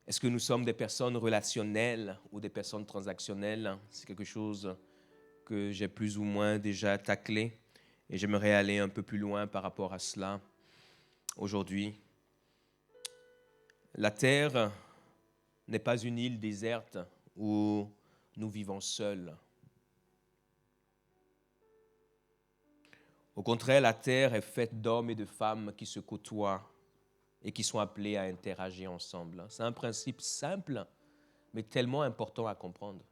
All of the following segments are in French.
Est-ce que nous sommes des personnes relationnelles ou des personnes transactionnelles? C'est quelque chose que j'ai plus ou moins déjà taclé et j'aimerais aller un peu plus loin par rapport à cela aujourd'hui. La Terre n'est pas une île déserte où nous vivons seuls. Au contraire, la Terre est faite d'hommes et de femmes qui se côtoient et qui sont appelés à interagir ensemble. C'est un principe simple, mais tellement important à comprendre.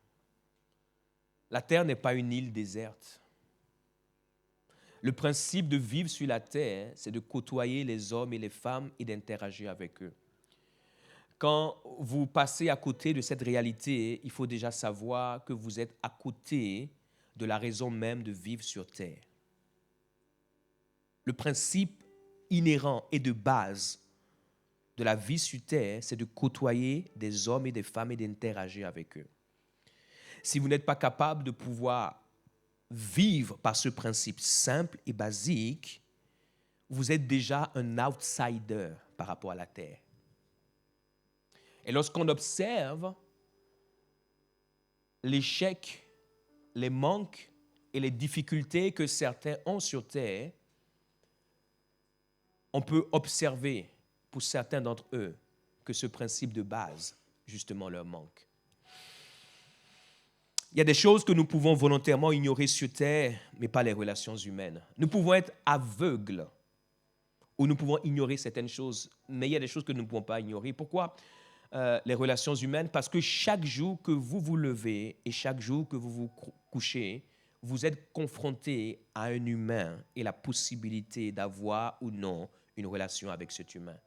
La Terre n'est pas une île déserte. Le principe de vivre sur la Terre, c'est de côtoyer les hommes et les femmes et d'interagir avec eux. Quand vous passez à côté de cette réalité, il faut déjà savoir que vous êtes à côté de la raison même de vivre sur Terre. Le principe inhérent et de base de la vie sur Terre, c'est de côtoyer des hommes et des femmes et d'interagir avec eux. Si vous n'êtes pas capable de pouvoir vivre par ce principe simple et basique, vous êtes déjà un outsider par rapport à la Terre. Et lorsqu'on observe l'échec, les manques et les difficultés que certains ont sur Terre, on peut observer pour certains d'entre eux que ce principe de base, justement, leur manque. Il y a des choses que nous pouvons volontairement ignorer sur Terre, mais pas les relations humaines. Nous pouvons être aveugles ou nous pouvons ignorer certaines choses, mais il y a des choses que nous ne pouvons pas ignorer. Pourquoi les relations humaines? Parce que chaque jour que vous vous levez et chaque jour que vous vous couchez, vous êtes confronté à un humain et la possibilité d'avoir ou non une relation avec cet humain.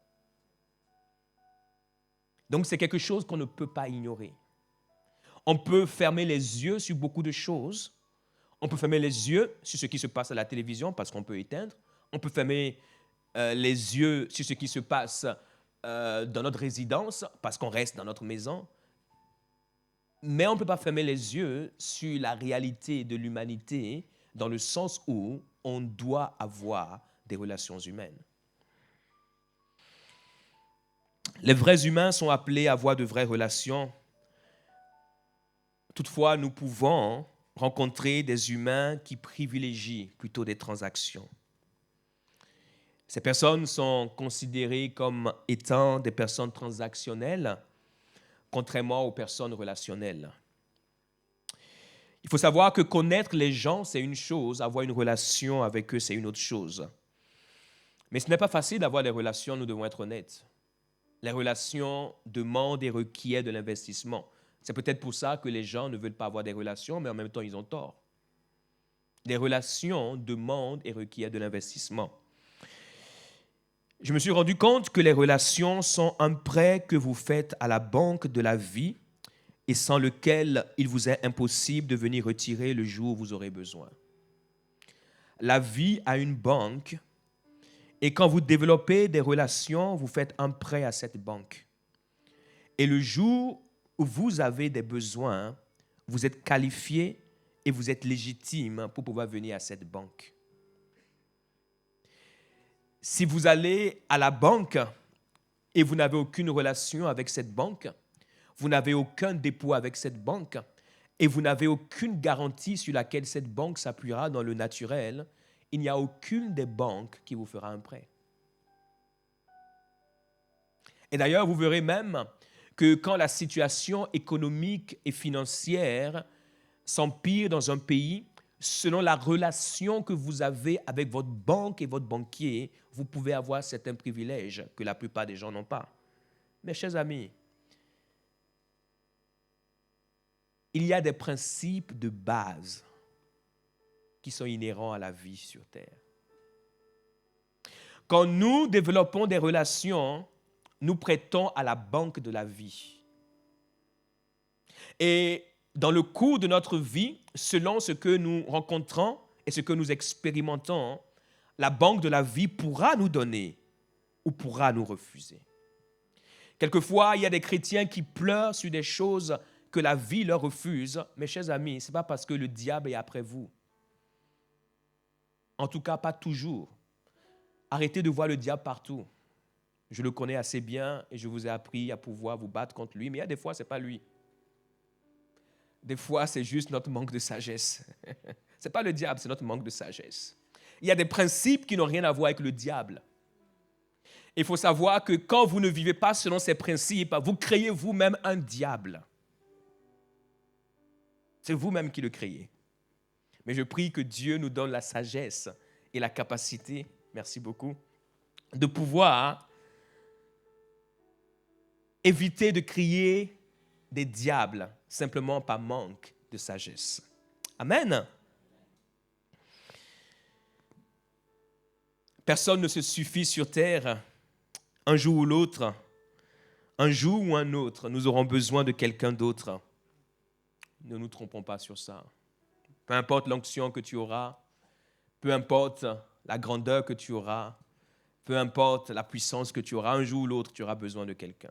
Donc c'est quelque chose qu'on ne peut pas ignorer. On peut fermer les yeux sur beaucoup de choses. On peut fermer les yeux sur ce qui se passe à la télévision parce qu'on peut éteindre. On peut fermer les yeux sur ce qui se passe dans notre résidence parce qu'on reste dans notre maison. Mais on ne peut pas fermer les yeux sur la réalité de l'humanité dans le sens où on doit avoir des relations humaines. Les vrais humains sont appelés à avoir de vraies relations. Toutefois, nous pouvons rencontrer des humains qui privilégient plutôt des transactions. Ces personnes sont considérées comme étant des personnes transactionnelles, contrairement aux personnes relationnelles. Il faut savoir que connaître les gens, c'est une chose, avoir une relation avec eux, c'est une autre chose. Mais ce n'est pas facile d'avoir des relations, nous devons être honnêtes. Les relations demandent et requièrent de l'investissement. C'est peut-être pour ça que les gens ne veulent pas avoir des relations, mais en même temps, ils ont tort. Les relations demandent et requièrent de l'investissement. Je me suis rendu compte que les relations sont un prêt que vous faites à la banque de la vie et sans lequel il vous est impossible de venir retirer le jour où vous aurez besoin. La vie a une banque et quand vous développez des relations, vous faites un prêt à cette banque. Et le jour où vous avez des besoins, vous êtes qualifié et vous êtes légitime pour pouvoir venir à cette banque. Si vous allez à la banque et vous n'avez aucune relation avec cette banque, vous n'avez aucun dépôt avec cette banque et vous n'avez aucune garantie sur laquelle cette banque s'appuiera dans le naturel, il n'y a aucune des banques qui vous fera un prêt. Et d'ailleurs, vous verrez même que quand la situation économique et financière s'empire dans un pays, selon la relation que vous avez avec votre banque et votre banquier, vous pouvez avoir certains privilèges que la plupart des gens n'ont pas. Mes chers amis, il y a des principes de base qui sont inhérents à la vie sur Terre. Quand nous développons des relations, nous prêtons à la banque de la vie. Et dans le cours de notre vie, selon ce que nous rencontrons et ce que nous expérimentons, la banque de la vie pourra nous donner ou pourra nous refuser. Quelquefois, il y a des chrétiens qui pleurent sur des choses que la vie leur refuse. Mes chers amis, ce n'est pas parce que le diable est après vous. En tout cas, pas toujours. Arrêtez de voir le diable partout. Je le connais assez bien et je vous ai appris à pouvoir vous battre contre lui, mais il y a des fois, ce n'est pas lui. Des fois, c'est juste notre manque de sagesse. Ce n'est pas le diable, c'est notre manque de sagesse. Il y a des principes qui n'ont rien à voir avec le diable. Il faut savoir que quand vous ne vivez pas selon ces principes, vous créez vous-même un diable. C'est vous-même qui le créez. Mais je prie que Dieu nous donne la sagesse et la capacité, merci beaucoup, de pouvoir éviter de créer des diables simplement par manque de sagesse. Amen. Personne ne se suffit sur terre. Un jour ou l'autre, un jour ou un autre, nous aurons besoin de quelqu'un d'autre. Ne nous trompons pas sur ça. Peu importe l'onction que tu auras, peu importe la grandeur que tu auras, peu importe la puissance que tu auras, un jour ou l'autre, tu auras besoin de quelqu'un.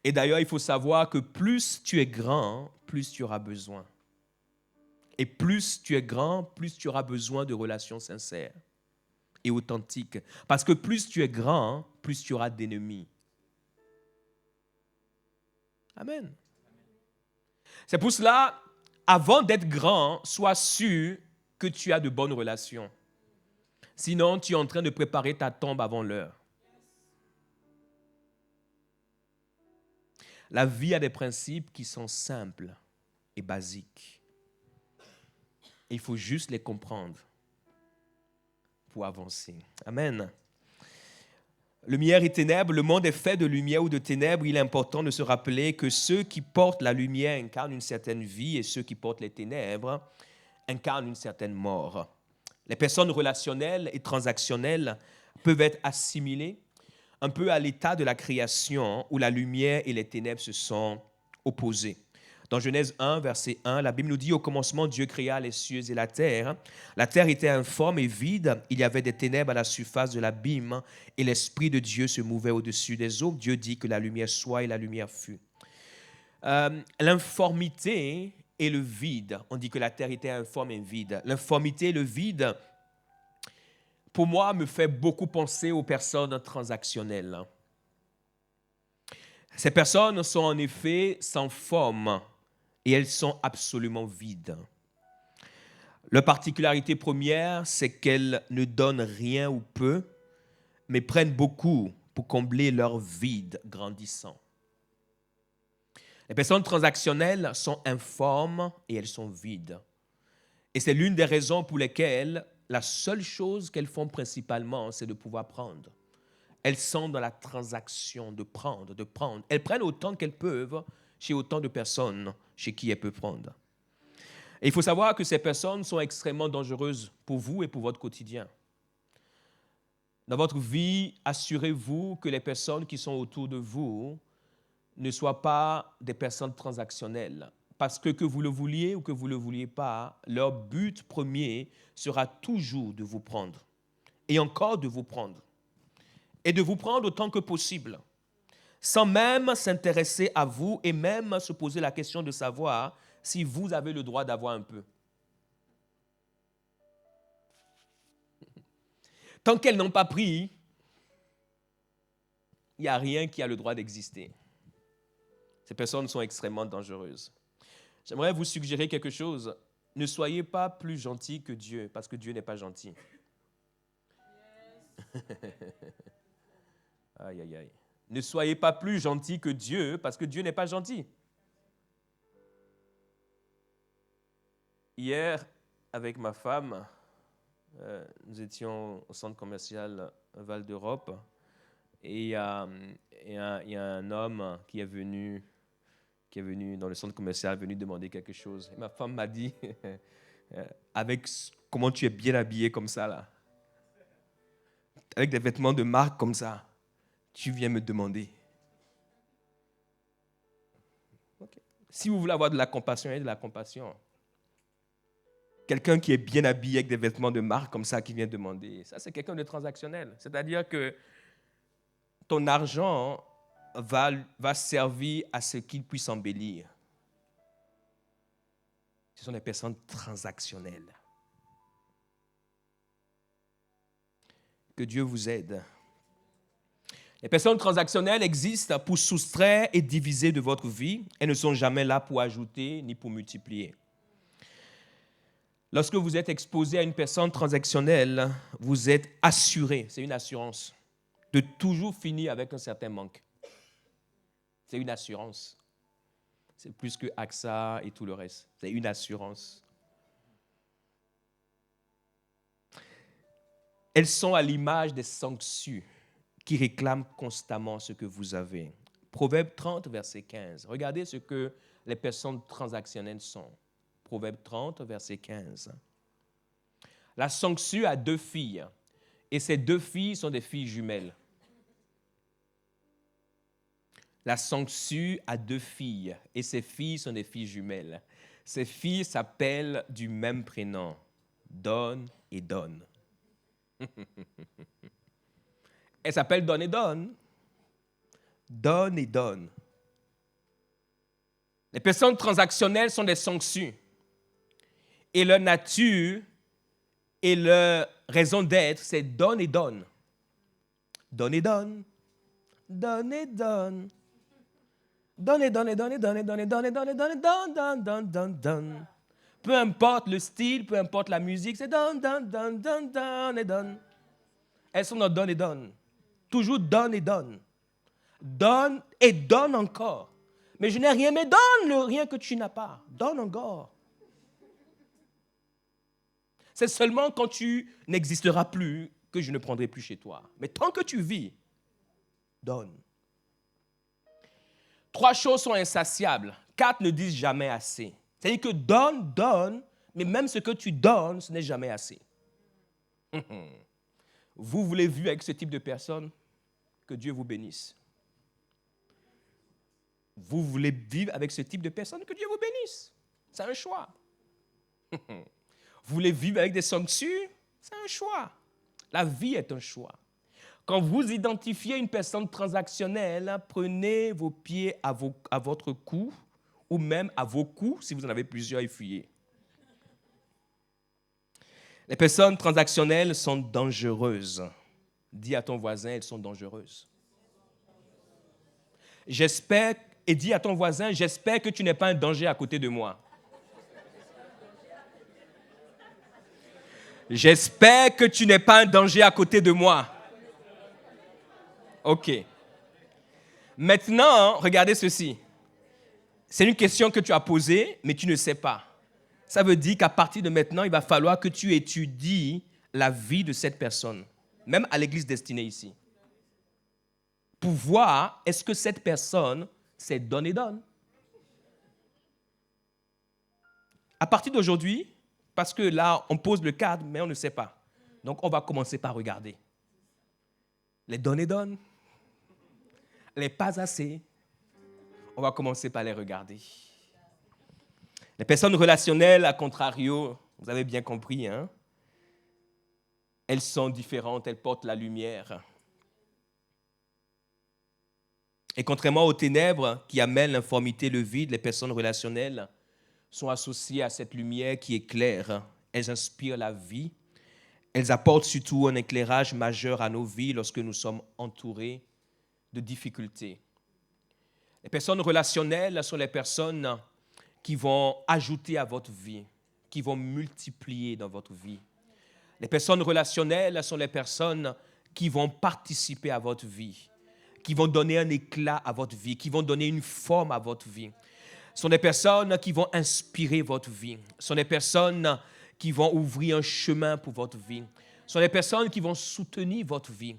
Et d'ailleurs, il faut savoir que plus tu es grand, plus tu auras besoin. Et plus tu es grand, plus tu auras besoin de relations sincères et authentiques. Parce que plus tu es grand, plus tu auras d'ennemis. Amen. C'est pour cela, avant d'être grand, sois sûr que tu as de bonnes relations. Sinon, tu es en train de préparer ta tombe avant l'heure. La vie a des principes qui sont simples et basiques. Et il faut juste les comprendre pour avancer. Amen. Lumière et ténèbres, le monde est fait de lumière ou de ténèbres. Il est important de se rappeler que ceux qui portent la lumière incarnent une certaine vie et ceux qui portent les ténèbres incarnent une certaine mort. Les personnes relationnelles et transactionnelles peuvent être assimilées un peu à l'état de la création où la lumière et les ténèbres se sont opposées. Dans Genèse 1, verset 1, la Bible nous dit « Au commencement, Dieu créa les cieux et la terre. La terre était informe et vide. Il y avait des ténèbres à la surface de l'abîme et l'Esprit de Dieu se mouvait au-dessus des eaux. Dieu dit que la lumière soit et la lumière fut. » L'informité et le vide. On dit que la terre était informe et vide. L'informité et le vide, pour moi, me fait beaucoup penser aux personnes transactionnelles. Ces personnes sont en effet sans forme et elles sont absolument vides. Leur particularité première, c'est qu'elles ne donnent rien ou peu, mais prennent beaucoup pour combler leur vide grandissant. Les personnes transactionnelles sont informes et elles sont vides. Et c'est l'une des raisons pour lesquelles la seule chose qu'elles font principalement, c'est de pouvoir prendre. Elles sont dans la transaction de prendre, de prendre. Elles prennent autant qu'elles peuvent chez autant de personnes chez qui elles peuvent prendre. Et il faut savoir que ces personnes sont extrêmement dangereuses pour vous et pour votre quotidien. Dans votre vie, assurez-vous que les personnes qui sont autour de vous ne soient pas des personnes transactionnelles. Parce que vous le vouliez ou que vous ne le vouliez pas, leur but premier sera toujours de vous prendre. Et encore de vous prendre. Et de vous prendre autant que possible. Sans même s'intéresser à vous et même se poser la question de savoir si vous avez le droit d'avoir un peu. Tant qu'elles n'ont pas pris, il n'y a rien qui a le droit d'exister. Ces personnes sont extrêmement dangereuses. J'aimerais vous suggérer quelque chose. Ne soyez pas plus gentil que Dieu, parce que Dieu n'est pas gentil. Yes. Aïe, aïe, aïe. Ne soyez pas plus gentil que Dieu, parce que Dieu n'est pas gentil. Hier, avec ma femme, nous étions au centre commercial Val d'Europe et il y a un homme qui est venu dans le centre commercial, venu demander quelque chose. Et ma femme m'a dit, avec comment tu es bien habillé comme ça là, avec des vêtements de marque comme ça, tu viens me demander. Okay. Si vous voulez avoir de la compassion, ayez de la compassion. Quelqu'un qui est bien habillé avec des vêtements de marque comme ça qui vient demander, ça c'est quelqu'un de transactionnel. C'est-à-dire que ton argent va servir à ce qu'il puisse embellir. Ce sont des personnes transactionnelles. Que Dieu vous aide. Les personnes transactionnelles existent pour soustraire et diviser de votre vie. Elles ne sont jamais là pour ajouter ni pour multiplier. Lorsque vous êtes exposé à une personne transactionnelle, vous êtes assuré, c'est une assurance, de toujours finir avec un certain manque. C'est une assurance. C'est plus que AXA et tout le reste. C'est une assurance. Elles sont à l'image des sangsues qui réclament constamment ce que vous avez. Proverbe 30, verset 15. Regardez ce que les personnes transactionnelles sont. Proverbe 30, verset 15. La sangsue a 2 filles, et ces 2 filles sont des filles jumelles. La sangsue a 2 filles, et ces filles sont des filles jumelles. Ces filles s'appellent du même prénom, Donne et Donne. Elles s'appellent Donne et Donne. Donne et Donne. Les personnes transactionnelles sont des sangsues. Et leur nature et leur raison d'être, c'est donne et donne. Donne et donne. Donne et donne. Donne et donne et donne et donne et donne et donne et donne et donne et donne, donne, donne, donne, donne. Peu importe le style, peu importe la musique, c'est donne, donne, donne, donne, donne et donne. Elles sont dans donne et donne. Toujours donne et donne. Donne et donne encore. Mais je n'ai rien, mais donne le rien que tu n'as pas. Donne encore. C'est seulement quand tu n'existeras plus que je ne prendrai plus chez toi. Mais tant que tu vis, donne. 3 choses sont insatiables. 4 ne disent jamais assez. C'est-à-dire que donne, donne, mais même ce que tu donnes, ce n'est jamais assez. Vous voulez vivre avec ce type de personnes? Que Dieu vous bénisse. Vous voulez vivre avec ce type de personnes? Que Dieu vous bénisse. C'est un choix. Vous voulez vivre avec des sangsues? C'est un choix. La vie est un choix. Quand vous identifiez une personne transactionnelle, prenez vos pieds à votre cou ou même à vos coups, si vous en avez plusieurs, et fuyez. Les personnes transactionnelles sont dangereuses. Dis à ton voisin, elles sont dangereuses. J'espère, et dis à ton voisin, j'espère que tu n'es pas un danger à côté de moi. J'espère que tu n'es pas un danger à côté de moi. OK. Maintenant, regardez ceci. C'est une question que tu as posée, mais tu ne sais pas. Ça veut dire qu'à partir de maintenant, il va falloir que tu étudies la vie de cette personne, même à l'église destinée ici, pour voir est-ce que cette personne, c'est donne et donne. À partir d'aujourd'hui, parce que là, on pose le cadre, mais on ne sait pas. Donc, on va commencer par regarder. Les donne et donne, les pas assez, on va commencer par les regarder. Les personnes relationnelles, à contrario, vous avez bien compris, hein? Elles sont différentes, elles portent la lumière. Et contrairement aux ténèbres qui amènent l'informité, le vide, les personnes relationnelles sont associées à cette lumière qui éclaire. Elles inspirent la vie. Elles apportent surtout un éclairage majeur à nos vies lorsque nous sommes entourés de difficultés. Les personnes relationnelles sont les personnes qui vont ajouter à votre vie, qui vont multiplier dans votre vie. Les personnes relationnelles sont les personnes qui vont participer à votre vie, qui vont donner un éclat à votre vie, qui vont donner une forme à votre vie. Ce sont des personnes qui vont inspirer votre vie. Ce sont des personnes qui vont ouvrir un chemin pour votre vie. Ce sont des personnes qui vont soutenir votre vie.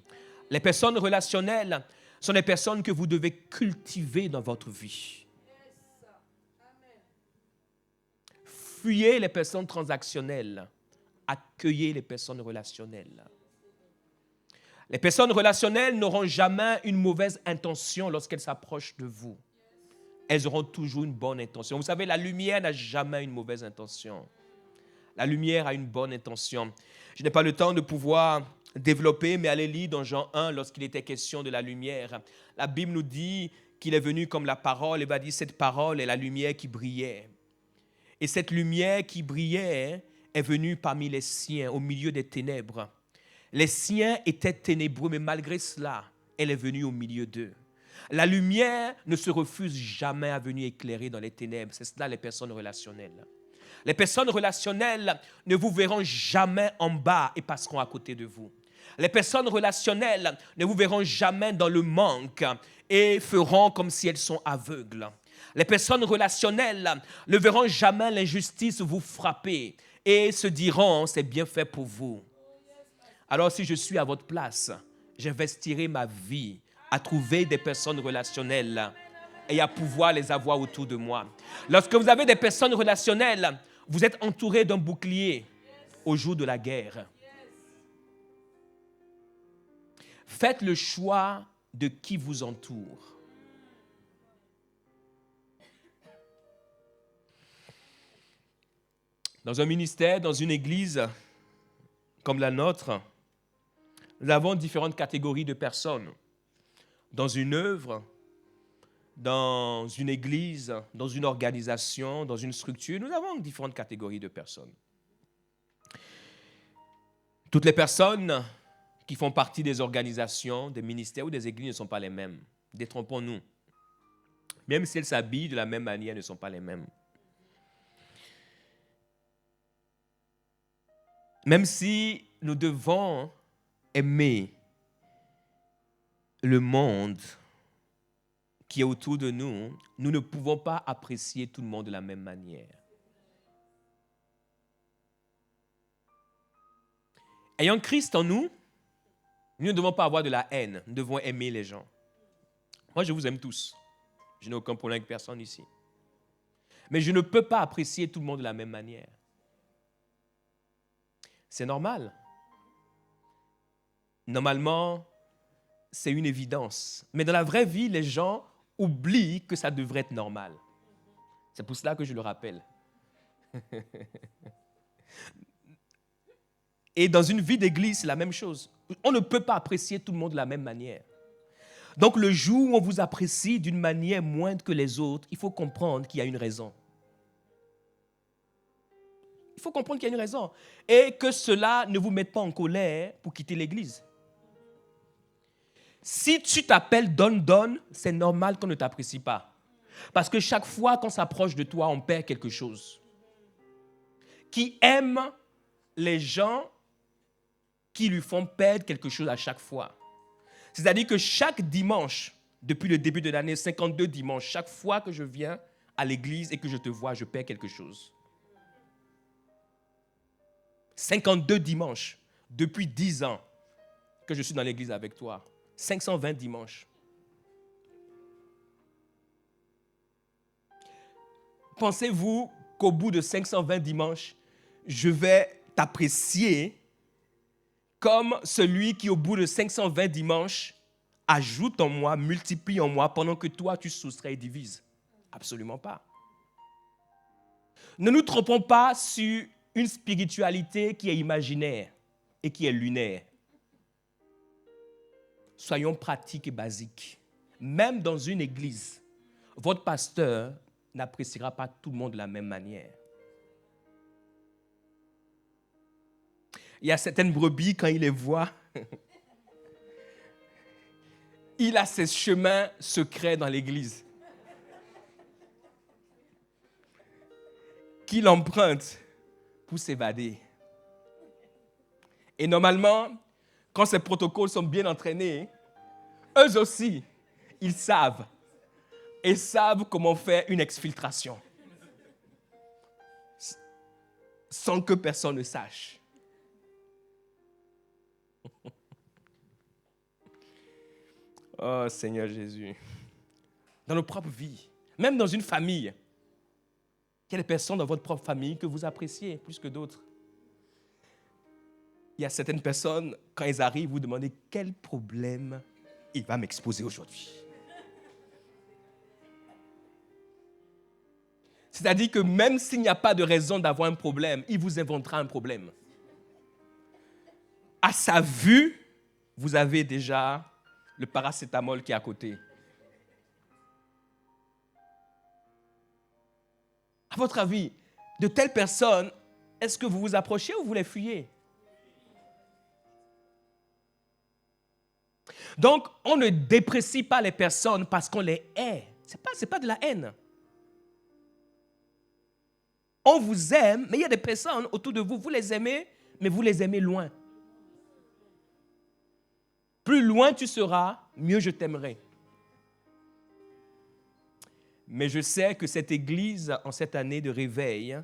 Les personnes relationnelles sont des personnes que vous devez cultiver dans votre vie. Fuyez les personnes transactionnelles. Accueillez les personnes relationnelles. Les personnes relationnelles n'auront jamais une mauvaise intention lorsqu'elles s'approchent de vous. Elles auront toujours une bonne intention. Vous savez, la lumière n'a jamais une mauvaise intention. La lumière a une bonne intention. Je n'ai pas le temps de pouvoir développer, mais allez lire dans Jean 1, lorsqu'il était question de la lumière. La Bible nous dit qu'il est venu comme la parole, et va dire cette parole est la lumière qui brillait. Et cette lumière qui brillait est venue parmi les siens, au milieu des ténèbres. Les siens étaient ténébreux, mais malgré cela, elle est venue au milieu d'eux. La lumière ne se refuse jamais à venir éclairer dans les ténèbres. C'est cela les personnes relationnelles. Les personnes relationnelles ne vous verront jamais en bas et passeront à côté de vous. Les personnes relationnelles ne vous verront jamais dans le manque et feront comme si elles sont aveugles. Les personnes relationnelles ne verront jamais l'injustice vous frapper et se diront, c'est bien fait pour vous. Alors si je suis à votre place, j'investirai ma vie à trouver des personnes relationnelles et à pouvoir les avoir autour de moi. Lorsque vous avez des personnes relationnelles, vous êtes entouré d'un bouclier au jour de la guerre. Faites le choix de qui vous entoure. Dans un ministère, dans une église comme la nôtre, nous avons différentes catégories de personnes. Dans une œuvre, dans une église, dans une organisation, dans une structure, nous avons différentes catégories de personnes. Toutes les personnes qui font partie des organisations, des ministères ou des églises ne sont pas les mêmes. Détrompons-nous. Même si elles s'habillent de la même manière, elles ne sont pas les mêmes. Même si nous devons aimer le monde qui est autour de nous, nous ne pouvons pas apprécier tout le monde de la même manière. Ayant Christ en nous, nous ne devons pas avoir de la haine, nous devons aimer les gens. Moi, je vous aime tous. Je n'ai aucun problème avec personne ici. Mais je ne peux pas apprécier tout le monde de la même manière. C'est normal. Normalement, c'est une évidence. Mais dans la vraie vie, les gens oublient que ça devrait être normal. C'est pour cela que je le rappelle. Et dans une vie d'église, c'est la même chose. On ne peut pas apprécier tout le monde de la même manière. Donc le jour où on vous apprécie d'une manière moindre que les autres, il faut comprendre qu'il y a une raison. Il faut comprendre qu'il y a une raison. Et que cela ne vous mette pas en colère pour quitter l'église. Si tu t'appelles Don, c'est normal qu'on ne t'apprécie pas. Parce que chaque fois qu'on s'approche de toi, on perd quelque chose. Qui aime les gens qui lui font perdre quelque chose à chaque fois. C'est-à-dire que chaque dimanche, depuis le début de l'année, 52 dimanches, chaque fois que je viens à l'église et que je te vois, je perds quelque chose. 52 dimanches, depuis 10 ans que je suis dans l'église avec toi. 520 dimanches. Pensez-vous qu'au bout de 520 dimanches, je vais t'apprécier comme celui qui, au bout de 520 dimanches, ajoute en moi, multiplie en moi, pendant que toi, tu soustrais et divises? Absolument pas. Ne nous trompons pas sur une spiritualité qui est imaginaire et qui est lunaire. Soyons pratiques et basiques. Même dans une église, votre pasteur n'appréciera pas tout le monde de la même manière. Il y a certaines brebis, quand il les voit, il a ses chemins secrets dans l'église qu'il emprunte pour s'évader. Et normalement, quand ces protocoles sont bien entraînés, eux aussi, ils savent comment faire une exfiltration sans que personne ne sache. Oh Seigneur Jésus. Dans nos propres vies, même dans une famille, il y a des personnes dans votre propre famille que vous appréciez plus que d'autres. il y a certaines personnes, quand elles arrivent, vous demandez quel problème il va m'exposer aujourd'hui. C'est-à-dire que même s'il n'y a pas de raison d'avoir un problème, il vous inventera un problème. À sa vue, vous avez déjà le paracétamol qui est à côté. À votre avis, de telles personnes, est-ce que vous vous approchez ou vous les fuyez? Donc, on ne déprécie pas les personnes parce qu'on les hait. Ce n'est pas de la haine. On vous aime, mais il y a des personnes autour de vous, vous les aimez, mais vous les aimez loin. Plus loin tu seras, mieux je t'aimerai. Mais je sais que cette église, en cette année de réveil,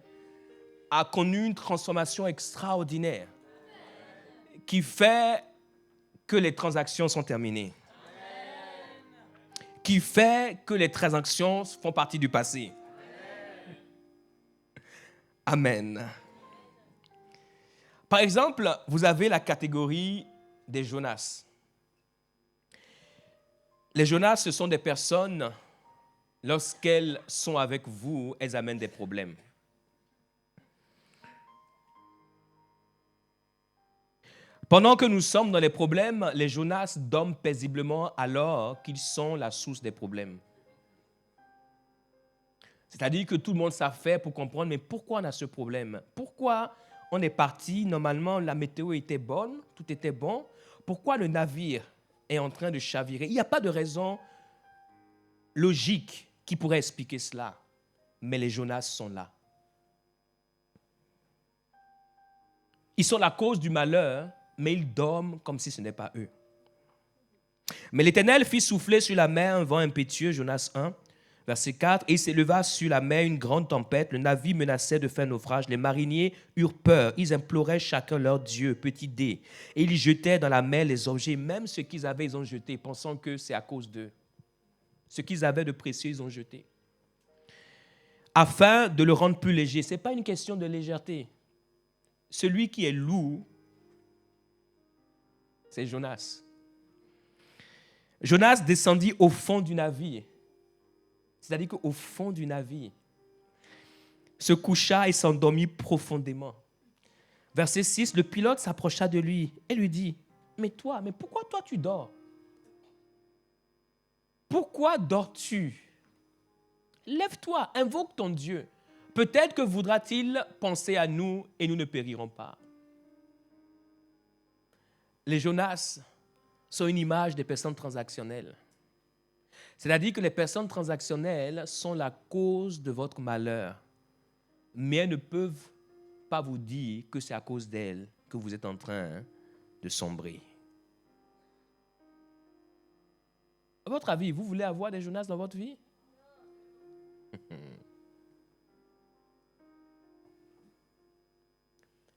a connu une transformation extraordinaire qui fait que les transactions sont terminées. Qui fait que les transactions font partie du passé. Amen. Par exemple, vous avez la catégorie des Jonas. Les Jonas, ce sont des personnes, lorsqu'elles sont avec vous, elles amènent des problèmes. Pendant que nous sommes dans les problèmes, les Jonas dorment paisiblement alors qu'ils sont la source des problèmes. C'est-à-dire que tout le monde s'affaire pour comprendre, mais pourquoi on a ce problème? Pourquoi on est parti, normalement la météo était bonne, tout était bon. Pourquoi le navire est en train de chavirer? Il n'y a pas de raison logique qui pourrait expliquer cela. Mais les Jonas sont là. Ils sont la cause du malheur, mais ils dorment comme si ce n'est pas eux. Mais l'Éternel fit souffler sur la mer un vent impétueux, Jonas 1, verset 4, et il s'éleva sur la mer une grande tempête, le navire menaçait de faire naufrage, les mariniers eurent peur, ils imploraient chacun leur Dieu, petit d, et ils jetaient dans la mer les objets, même ce qu'ils avaient, ils ont jeté, pensant que c'est à cause d'eux. Ce qu'ils avaient de précieux, ils ont jeté. Afin de le rendre plus léger, ce n'est pas une question de légèreté. Celui qui est lourd, c'est Jonas. Jonas descendit au fond du navire. C'est-à-dire qu'au fond du navire, se coucha et s'endormit profondément. Verset 6, le pilote s'approcha de lui et lui dit, mais pourquoi toi tu dors? Pourquoi dors-tu? Lève-toi, invoque ton Dieu. Peut-être que voudra-t-il penser à nous et nous ne périrons pas. Les Jonas sont une image des personnes transactionnelles. C'est-à-dire que les personnes transactionnelles sont la cause de votre malheur, mais elles ne peuvent pas vous dire que c'est à cause d'elles que vous êtes en train de sombrer. À votre avis, vous voulez avoir des Jonas dans votre vie?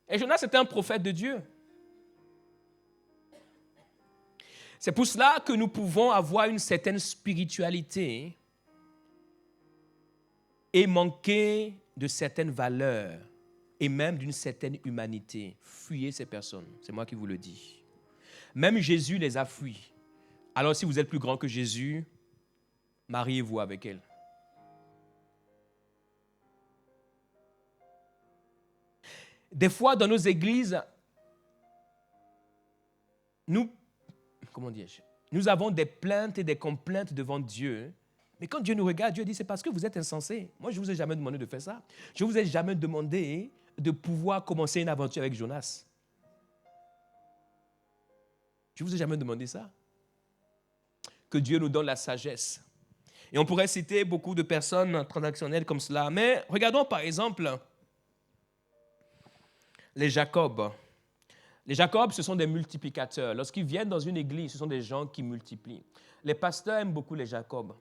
Et Jonas était un prophète de Dieu. C'est pour cela que nous pouvons avoir une certaine spiritualité et manquer de certaines valeurs et même d'une certaine humanité. Fuyez ces personnes, c'est moi qui vous le dis. Même Jésus les a fuis. Alors si vous êtes plus grand que Jésus, mariez-vous avec elle. Des fois, dans nos églises, nous avons des plaintes et des complaintes devant Dieu. Mais quand Dieu nous regarde, Dieu dit, c'est parce que vous êtes insensés. Moi, je ne vous ai jamais demandé de faire ça. Je ne vous ai jamais demandé de pouvoir commencer une aventure avec Jonas. Je ne vous ai jamais demandé ça. Que Dieu nous donne la sagesse. Et on pourrait citer beaucoup de personnes transactionnelles comme cela. Mais regardons par exemple les Jacob. Les Jacob, ce sont des multiplicateurs. Lorsqu'ils viennent dans une église, ce sont des gens qui multiplient. Les pasteurs aiment beaucoup les Jacob.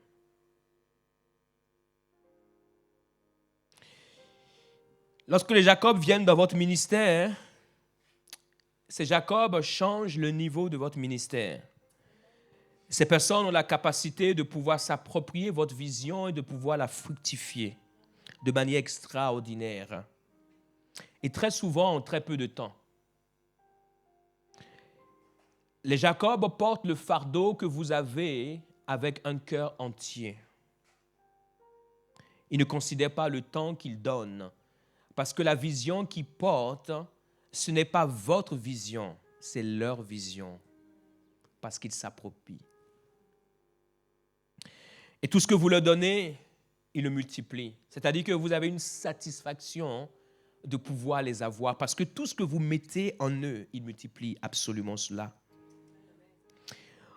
Lorsque les Jacob viennent dans votre ministère, ces Jacob changent le niveau de votre ministère. Ces personnes ont la capacité de pouvoir s'approprier votre vision et de pouvoir la fructifier de manière extraordinaire. Et très souvent, en très peu de temps. Les Jacob portent le fardeau que vous avez avec un cœur entier. Ils ne considèrent pas le temps qu'ils donnent, parce que la vision qu'ils portent, ce n'est pas votre vision, c'est leur vision, parce qu'ils s'approprient. Et tout ce que vous leur donnez, ils le multiplient. C'est-à-dire que vous avez une satisfaction de pouvoir les avoir, parce que tout ce que vous mettez en eux, ils multiplient absolument cela.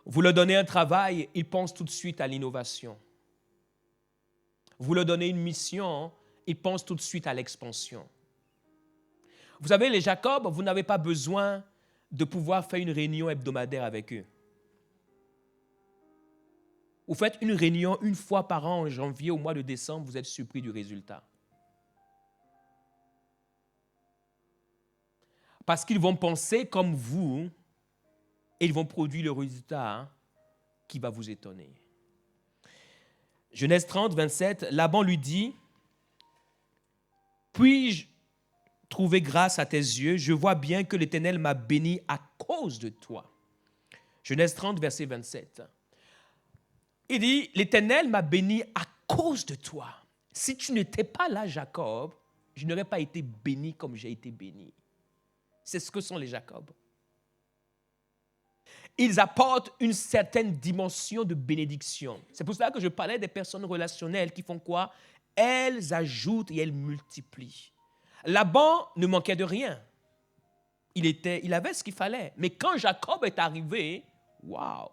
Vous leur donnez un travail, ils pensent tout de suite à l'innovation. Vous leur donnez une mission, ils pensent tout de suite à l'expansion. Vous savez, les Jacob, vous n'avez pas besoin de pouvoir faire une réunion hebdomadaire avec eux. Vous faites une réunion une fois par an en janvier, au mois de décembre, vous êtes surpris du résultat. Parce qu'ils vont penser comme vous et ils vont produire le résultat qui va vous étonner. Genèse 30, 27, Laban lui dit, « Puis-je trouver grâce à tes yeux? Je vois bien que l'Éternel m'a béni à cause de toi. » Genèse 30, verset 27. Il dit, « L'Éternel m'a béni à cause de toi. Si tu n'étais pas là, Jacob, je n'aurais pas été béni comme j'ai été béni. » C'est ce que sont les Jacob. Ils apportent une certaine dimension de bénédiction. C'est pour cela que je parlais des personnes relationnelles qui font quoi? Elles ajoutent et elles multiplient. Laban ne manquait de rien. Il avait ce qu'il fallait. Mais quand Jacob est arrivé, waouh,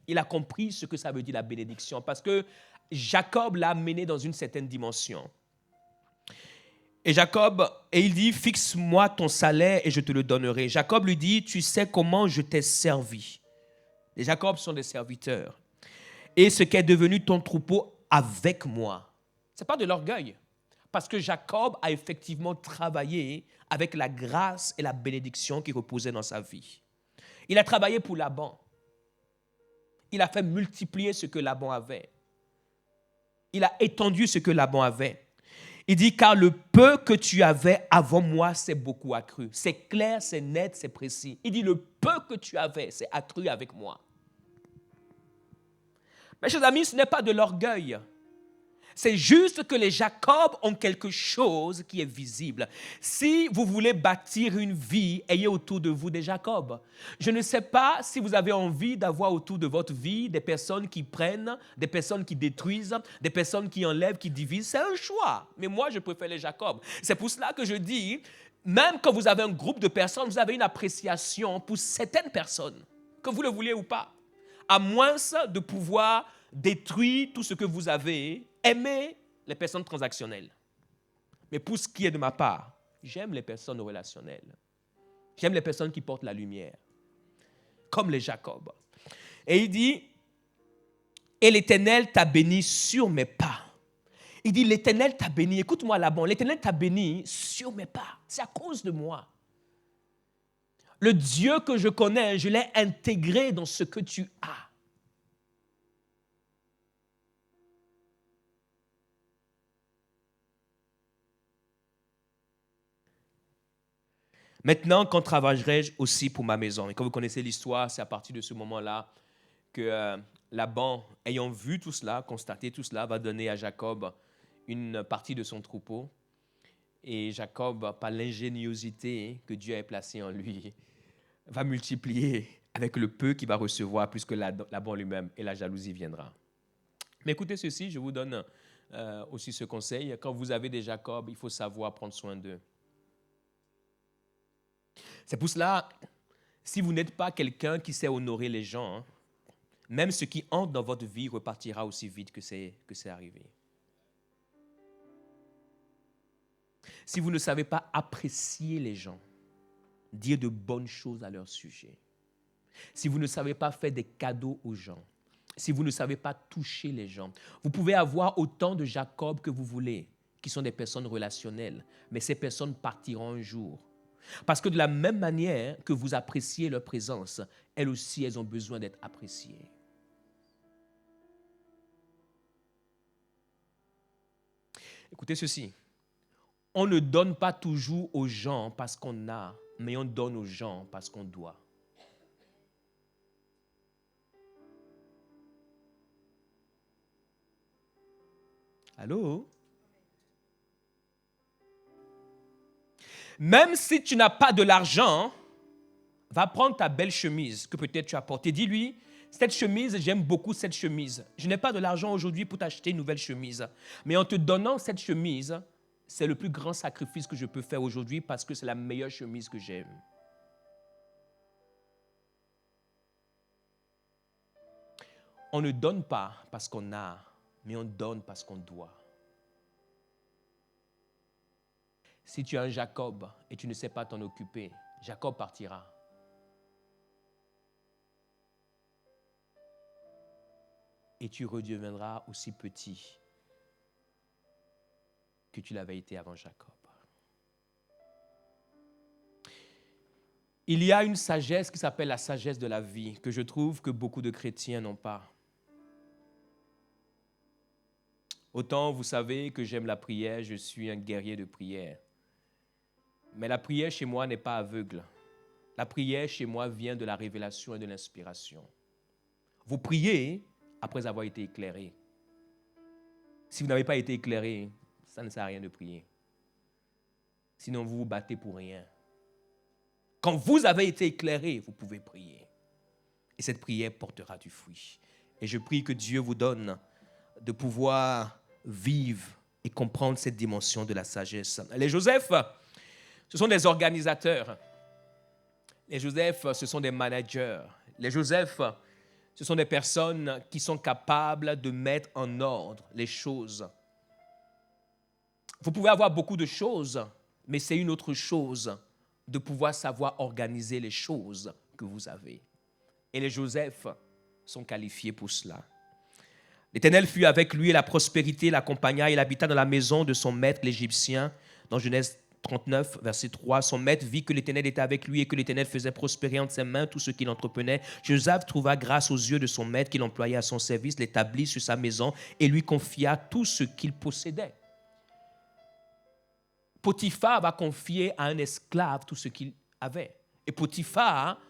il a compris ce que ça veut dire la bénédiction. Parce que Jacob l'a amené dans une certaine dimension. Et il dit, « Fixe-moi ton salaire et je te le donnerai. » Jacob lui dit, « Tu sais comment je t'ai servi. » Les Jacob sont des serviteurs. « Et ce qu'est devenu ton troupeau avec moi. » Ce n'est pas de l'orgueil. Parce que Jacob a effectivement travaillé avec la grâce et la bénédiction qui reposaient dans sa vie. Il a travaillé pour Laban. Il a fait multiplier ce que Laban avait. Il a étendu ce que Laban avait. Il dit, car le peu que tu avais avant moi, c'est beaucoup accru. C'est clair, c'est net, c'est précis. Il dit, le peu que tu avais, c'est accru avec moi. Mes chers amis, ce n'est pas de l'orgueil. C'est juste que les Jacob ont quelque chose qui est visible. Si vous voulez bâtir une vie, ayez autour de vous des Jacob. Je ne sais pas si vous avez envie d'avoir autour de votre vie des personnes qui prennent, des personnes qui détruisent, des personnes qui enlèvent, qui divisent. C'est un choix. Mais moi, je préfère les Jacob. C'est pour cela que je dis, même quand vous avez un groupe de personnes, vous avez une appréciation pour certaines personnes, que vous le vouliez ou pas. À moins de pouvoir détruire tout ce que vous avez, aimez les personnes transactionnelles. Mais pour ce qui est de ma part, j'aime les personnes relationnelles. J'aime les personnes qui portent la lumière, comme les Jacob. Et il dit, et l'Éternel t'a béni sur mes pas. Il dit, l'Éternel t'a béni. Écoute-moi là-bas, l'Éternel t'a béni sur mes pas. C'est à cause de moi. Le Dieu que je connais, je l'ai intégré dans ce que tu as. Maintenant, quand travaillerai-je aussi pour ma maison? Et quand vous connaissez l'histoire, c'est à partir de ce moment-là que Laban, ayant vu tout cela, constaté tout cela, va donner à Jacob une partie de son troupeau. Et Jacob, par l'ingéniosité que Dieu a placée en lui, va multiplier avec le peu qu'il va recevoir plus que Laban lui-même, et la jalousie viendra. Mais écoutez ceci, je vous donne aussi ce conseil. Quand vous avez des Jacob, il faut savoir prendre soin d'eux. C'est pour cela, si vous n'êtes pas quelqu'un qui sait honorer les gens, même ce qui entre dans votre vie repartira aussi vite que c'est arrivé. Si vous ne savez pas apprécier les gens, dire de bonnes choses à leur sujet, si vous ne savez pas faire des cadeaux aux gens, si vous ne savez pas toucher les gens, vous pouvez avoir autant de Jacob que vous voulez, qui sont des personnes relationnelles, mais ces personnes partiront un jour. Parce que de la même manière que vous appréciez leur présence, elles aussi, elles ont besoin d'être appréciées. Écoutez ceci. On ne donne pas toujours aux gens parce qu'on a, mais on donne aux gens parce qu'on doit. Allô? Même si tu n'as pas de l'argent, va prendre ta belle chemise que peut-être tu as portée. Dis-lui, cette chemise, j'aime beaucoup cette chemise. Je n'ai pas de l'argent aujourd'hui pour t'acheter une nouvelle chemise. Mais en te donnant cette chemise, c'est le plus grand sacrifice que je peux faire aujourd'hui parce que c'est la meilleure chemise que j'aime. On ne donne pas parce qu'on a, mais on donne parce qu'on doit. Si tu as un Jacob et tu ne sais pas t'en occuper, Jacob partira. Et tu redeviendras aussi petit que tu l'avais été avant Jacob. Il y a une sagesse qui s'appelle la sagesse de la vie, que je trouve que beaucoup de chrétiens n'ont pas. Autant vous savez que j'aime la prière, je suis un guerrier de prière. Mais la prière chez moi n'est pas aveugle. La prière chez moi vient de la révélation et de l'inspiration. Vous priez après avoir été éclairé. Si vous n'avez pas été éclairé, ça ne sert à rien de prier. Sinon, vous vous battez pour rien. Quand vous avez été éclairé, vous pouvez prier. Et cette prière portera du fruit. Et je prie que Dieu vous donne de pouvoir vivre et comprendre cette dimension de la sagesse. Les Joseph, ce sont des organisateurs. Les Joseph, ce sont des managers. Les Joseph, ce sont des personnes qui sont capables de mettre en ordre les choses. Vous pouvez avoir beaucoup de choses, mais c'est une autre chose de pouvoir savoir organiser les choses que vous avez. Et les Joseph sont qualifiés pour cela. L'Éternel fut avec lui et la prospérité l'accompagna. Il habita dans la maison de son maître l'Égyptien. Dans Genèse 39, verset 3, son maître vit que l'Éternel était avec lui et que l'Éternel faisait prospérer entre ses mains tout ce qu'il entreprenait. Joseph trouva grâce aux yeux de son maître qu'il employait à son service, l'établit sur sa maison et lui confia tout ce qu'il possédait. Potiphar va confier à un esclave tout ce qu'il avait. Et Potiphar,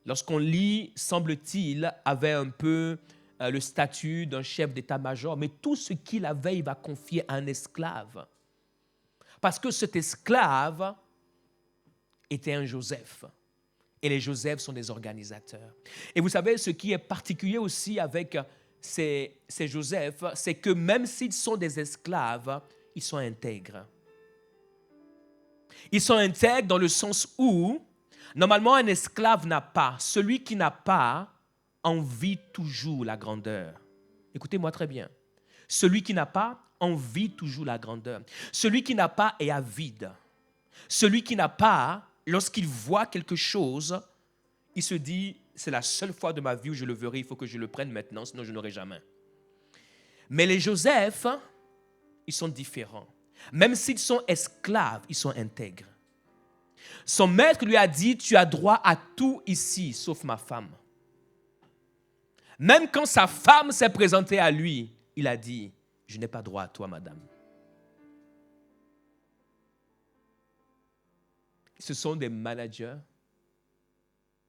lorsqu'on lit, semble-t-il, avait un peu le statut d'un chef d'état-major, mais tout ce qu'il avait, il va confier à un esclave. Parce que cet esclave était un Joseph. Et les Joseph sont des organisateurs. Et vous savez, ce qui est particulier aussi avec ces Joseph, c'est que même s'ils sont des esclaves, ils sont intègres. Ils sont intègres dans le sens où, normalement, un esclave n'a pas. Celui qui n'a pas envie toujours la grandeur. Écoutez-moi très bien. Celui qui n'a pas envie toujours la grandeur. Celui qui n'a pas est avide. Celui qui n'a pas, lorsqu'il voit quelque chose, il se dit, c'est la seule fois de ma vie où je le verrai, il faut que je le prenne maintenant, sinon je n'aurai jamais. Mais les Joseph, ils sont différents. Même s'ils sont esclaves, ils sont intègres. Son maître lui a dit, tu as droit à tout ici, sauf ma femme. Même quand sa femme s'est présentée à lui, il a dit, je n'ai pas droit à toi, madame. Ce sont des managers.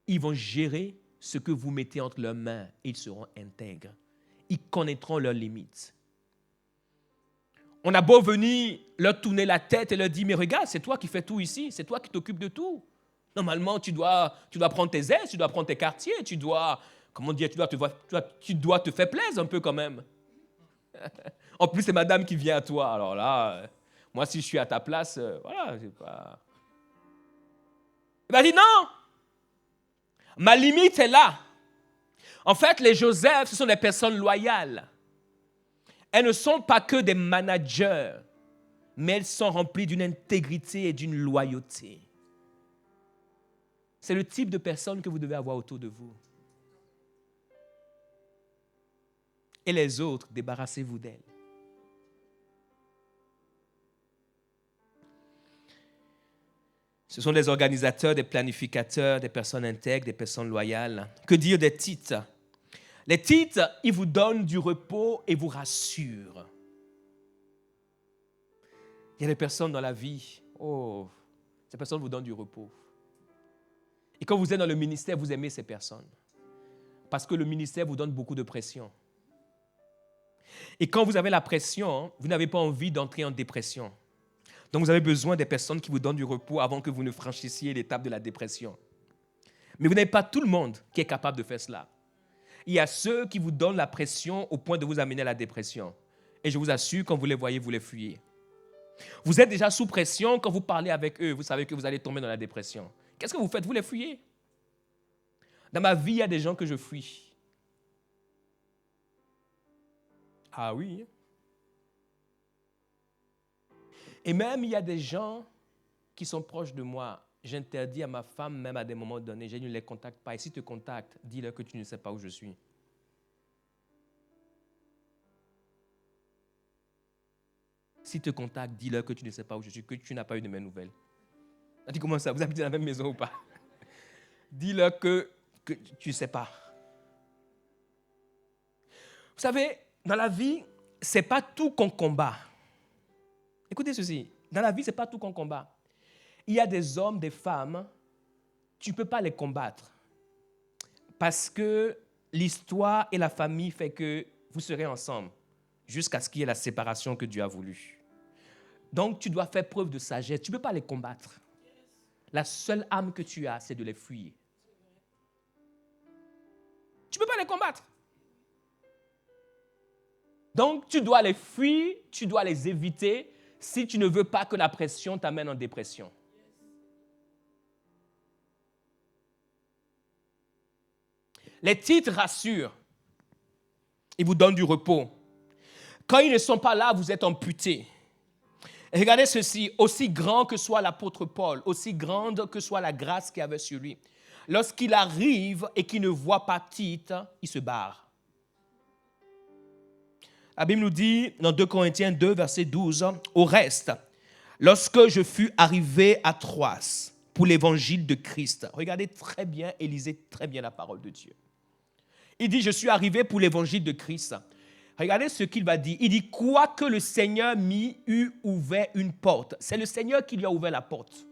Ils vont gérer ce que vous mettez entre leurs mains et ils seront intègres. Ils connaîtront leurs limites. On a beau venir leur tourner la tête et leur dire, mais regarde, c'est toi qui fais tout ici, c'est toi qui t'occupes de tout. Normalement, tu dois prendre tes aises, tu dois prendre tes quartiers, tu dois te faire plaisir un peu quand même. En plus, c'est madame qui vient à toi. Alors là, moi, si je suis à ta place, voilà, c'est pas... Il m'a dit, non, ma limite est là. En fait, les Joseph, ce sont des personnes loyales. Elles ne sont pas que des managers, mais elles sont remplies d'une intégrité et d'une loyauté. C'est le type de personne que vous devez avoir autour de vous. Et les autres, débarrassez-vous d'elles. Ce sont des organisateurs, des planificateurs, des personnes intègres, des personnes loyales. Que dire des titres? Les titres, ils vous donnent du repos et vous rassurent. Il y a des personnes dans la vie, ces personnes vous donnent du repos. Et quand vous êtes dans le ministère, vous aimez ces personnes. Parce que le ministère vous donne beaucoup de pression. Et quand vous avez la pression, vous n'avez pas envie d'entrer en dépression. Donc vous avez besoin des personnes qui vous donnent du repos avant que vous ne franchissiez l'étape de la dépression. Mais vous n'avez pas tout le monde qui est capable de faire cela. Il y a ceux qui vous donnent la pression au point de vous amener à la dépression. Et je vous assure, quand vous les voyez, vous les fuyez. Vous êtes déjà sous pression, quand vous parlez avec eux, vous savez que vous allez tomber dans la dépression. Qu'est-ce que vous faites? Vous les fuyez. Dans ma vie, il y a des gens que je fuis. Ah oui. Et même, il y a des gens qui sont proches de moi. J'interdis à ma femme, même à des moments donnés, je ne les contacte pas. Et si tu te contactes, dis-leur que tu ne sais pas où je suis. Si te contacte, dis-leur que tu ne sais pas où je suis, que tu n'as pas eu de mes nouvelles. On dit comment ça? Vous habitez dans la même maison ou pas? Dis-leur que tu ne sais pas. Vous savez, dans la vie, ce n'est pas tout qu'on combat. Écoutez ceci, dans la vie, ce n'est pas tout qu'on combat. Il y a des hommes, des femmes, tu ne peux pas les combattre. Parce que l'histoire et la famille fait que vous serez ensemble jusqu'à ce qu'il y ait la séparation que Dieu a voulu. Donc, tu dois faire preuve de sagesse. Tu ne peux pas les combattre. La seule âme que tu as, c'est de les fuir. Tu ne peux pas les combattre. Donc, tu dois les fuir, tu dois les éviter si tu ne veux pas que la pression t'amène en dépression. Les titres rassurent. Ils vous donnent du repos. Quand ils ne sont pas là, vous êtes amputé. Et regardez ceci, aussi grand que soit l'apôtre Paul, aussi grande que soit la grâce qu'il y avait sur lui, lorsqu'il arrive et qu'il ne voit pas Tite, il se barre. La Bible nous dit, dans 2 Corinthiens 2, verset 12, « Au reste, lorsque je fus arrivé à Troas pour l'évangile de Christ. » Regardez très bien et lisez très bien la parole de Dieu. Il dit, je suis arrivé pour l'évangile de Christ. Regardez ce qu'il va dire. Il dit, quoique le Seigneur m'y eût ouvert une porte. C'est le Seigneur qui lui a ouvert la porte.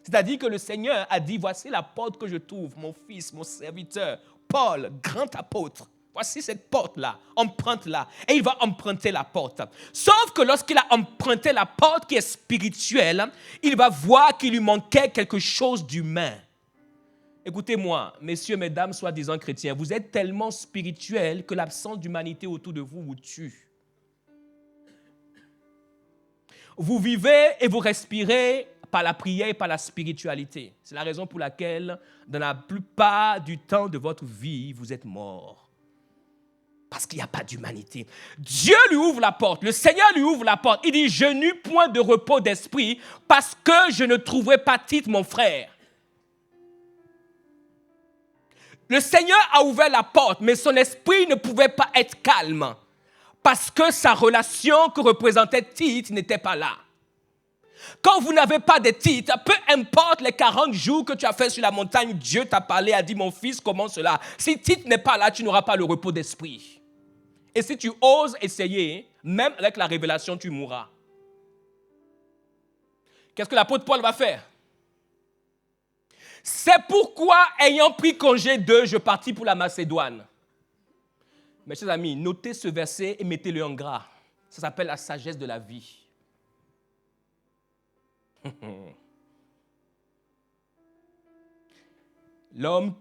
C'est-à-dire que le Seigneur a dit, voici la porte que je trouve, mon fils, mon serviteur, Paul, grand apôtre. Voici cette porte-là, emprunte-la. Et il va emprunter la porte. Sauf que lorsqu'il a emprunté la porte qui est spirituelle, il va voir qu'il lui manquait quelque chose d'humain. Écoutez-moi, messieurs, mesdames, soi-disant chrétiens, vous êtes tellement spirituels que l'absence d'humanité autour de vous vous tue. Vous vivez et vous respirez par la prière et par la spiritualité. C'est la raison pour laquelle, dans la plupart du temps de votre vie, vous êtes mort. Parce qu'il n'y a pas d'humanité. Dieu lui ouvre la porte, le Seigneur lui ouvre la porte. Il dit, je n'eus point de repos d'esprit parce que je ne trouverai pas Tite, mon frère. Le Seigneur a ouvert la porte, mais son esprit ne pouvait pas être calme parce que sa relation que représentait Tite n'était pas là. Quand vous n'avez pas de Tite, peu importe les 40 jours que tu as fait sur la montagne, Dieu t'a parlé, a dit, mon fils, comment cela? Si Tite n'est pas là, tu n'auras pas le repos d'esprit. Et si tu oses essayer, même avec la révélation, tu mourras. Qu'est-ce que l'apôtre Paul va faire? C'est pourquoi, ayant pris congé d'eux, je partis pour la Macédoine. Mes chers amis, notez ce verset et mettez-le en gras. Ça s'appelle la sagesse de la vie. L'homme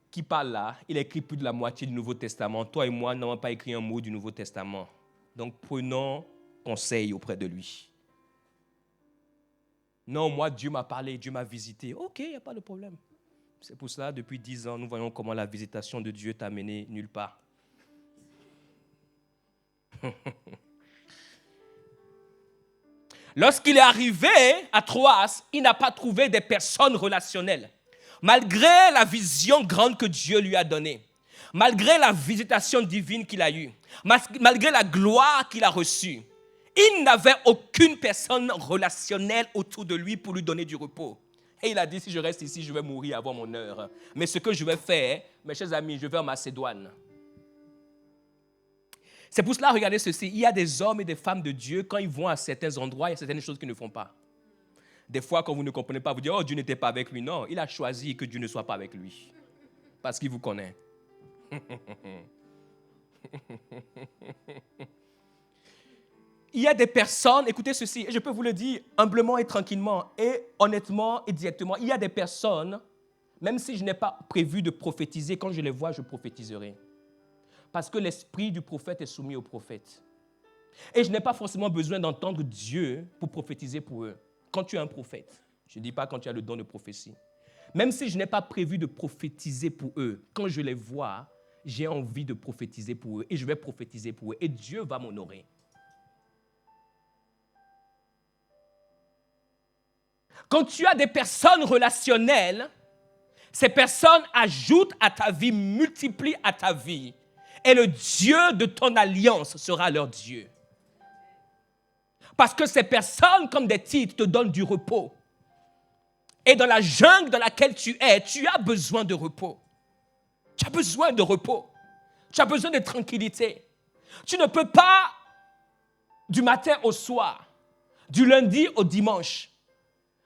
qui parle là, il a écrit plus de la moitié du Nouveau Testament. Toi et moi n'avons pas écrit un mot du Nouveau Testament. Donc prenons conseil auprès de lui. Non, moi, Dieu m'a parlé, Dieu m'a visité. Ok, il n'y a pas de problème. C'est pour cela, depuis 10 ans, nous voyons comment la visitation de Dieu t'a mené nulle part. Lorsqu'il est arrivé à Troas, il n'a pas trouvé des personnes relationnelles. Malgré la vision grande que Dieu lui a donnée, malgré la visitation divine qu'il a eue, malgré la gloire qu'il a reçue, il n'avait aucune personne relationnelle autour de lui pour lui donner du repos. Et il a dit, si je reste ici, je vais mourir avant mon heure. Mais ce que je vais faire, mes chers amis, je vais en Macédoine. C'est pour cela, regardez ceci, il y a des hommes et des femmes de Dieu, quand ils vont à certains endroits, il y a certaines choses qu'ils ne font pas. Des fois, quand vous ne comprenez pas, vous dites, oh, Dieu n'était pas avec lui. Non, il a choisi que Dieu ne soit pas avec lui. Parce qu'il vous connaît. il y a des personnes, écoutez ceci, et je peux vous le dire humblement et tranquillement, et honnêtement et directement, il y a des personnes, même si je n'ai pas prévu de prophétiser, quand je les vois, je prophétiserai. Parce que l'esprit du prophète est soumis au prophète. Et je n'ai pas forcément besoin d'entendre Dieu pour prophétiser pour eux. Quand tu es un prophète, je ne dis pas quand tu as le don de prophétie. Même si je n'ai pas prévu de prophétiser pour eux, quand je les vois, j'ai envie de prophétiser pour eux et je vais prophétiser pour eux et Dieu va m'honorer. Quand tu as des personnes relationnelles, ces personnes ajoutent à ta vie, multiplient à ta vie et le Dieu de ton alliance sera leur Dieu. Parce que ces personnes, comme des titres, te donnent du repos. Et dans la jungle dans laquelle tu es, tu as besoin de repos. Tu as besoin de repos. Tu as besoin de tranquillité. Tu ne peux pas, du matin au soir, du lundi au dimanche,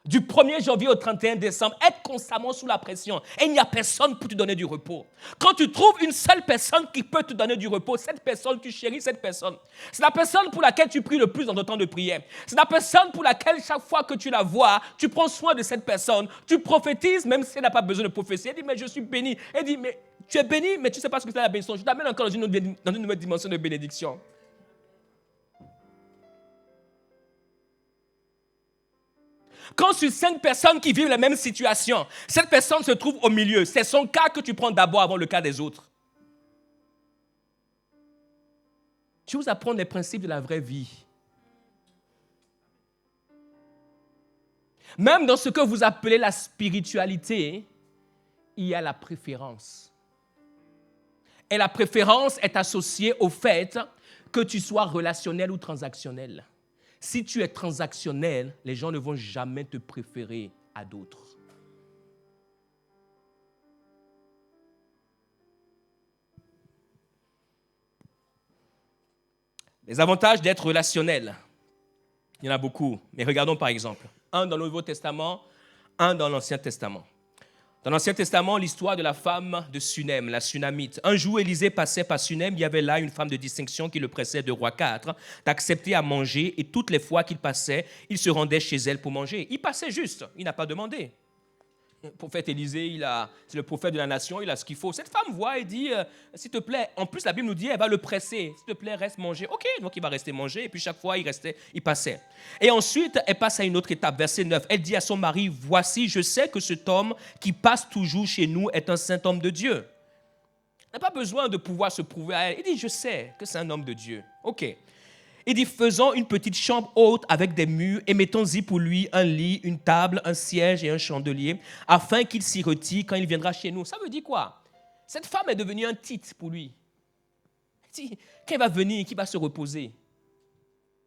du 1er janvier au 31 décembre, être constamment sous la pression. Et il n'y a personne pour te donner du repos. Quand tu trouves une seule personne qui peut te donner du repos, cette personne, tu chéris cette personne. C'est la personne pour laquelle tu pries le plus dans ton temps de prière. C'est la personne pour laquelle, chaque fois que tu la vois, tu prends soin de cette personne. Tu prophétises, même si elle n'a pas besoin de prophétie. Elle dit, mais je suis béni. Elle dit, mais tu es béni, mais tu ne sais pas ce que c'est la bénédiction. Je t'amène encore dans une nouvelle dimension de bénédiction. Quand sur 5 personnes qui vivent la même situation, cette personne se trouve au milieu. C'est son cas que tu prends d'abord avant le cas des autres. Je vais vous apprendre les principes de la vraie vie. Même dans ce que vous appelez la spiritualité, il y a la préférence. Et la préférence est associée au fait que tu sois relationnel ou transactionnel. Si tu es transactionnel, les gens ne vont jamais te préférer à d'autres. Les avantages d'être relationnel, il y en a beaucoup, mais regardons par exemple. Un dans le Nouveau Testament, un dans l'Ancien Testament. Dans l'Ancien Testament, l'histoire de la femme de Sunem, la Sunamite. Un jour, Élisée passait par Sunem, il y avait là une femme de distinction qui le pressait de roi 4 d'accepter à manger et toutes les fois qu'il passait, il se rendait chez elle pour manger. Il passait juste, il n'a pas demandé. Le prophète Élisée, c'est le prophète de la nation, il a ce qu'il faut. Cette femme voit et dit, s'il te plaît, en plus la Bible nous dit, elle va le presser. S'il te plaît, reste manger. Ok, donc il va rester manger. Et puis chaque fois, il passait. Et ensuite, elle passe à une autre étape, verset 9. Elle dit à son mari, voici, je sais que cet homme qui passe toujours chez nous est un saint homme de Dieu. Elle n'a pas besoin de pouvoir se prouver à elle. Il dit, je sais que c'est un homme de Dieu. Ok. Il dit, faisons une petite chambre haute avec des murs et mettons-y pour lui un lit, une table, un siège et un chandelier, afin qu'il s'y retire quand il viendra chez nous. Ça veut dire quoi? Cette femme est devenue un titre pour lui. Il dit, quand il va venir, qu'il va se reposer.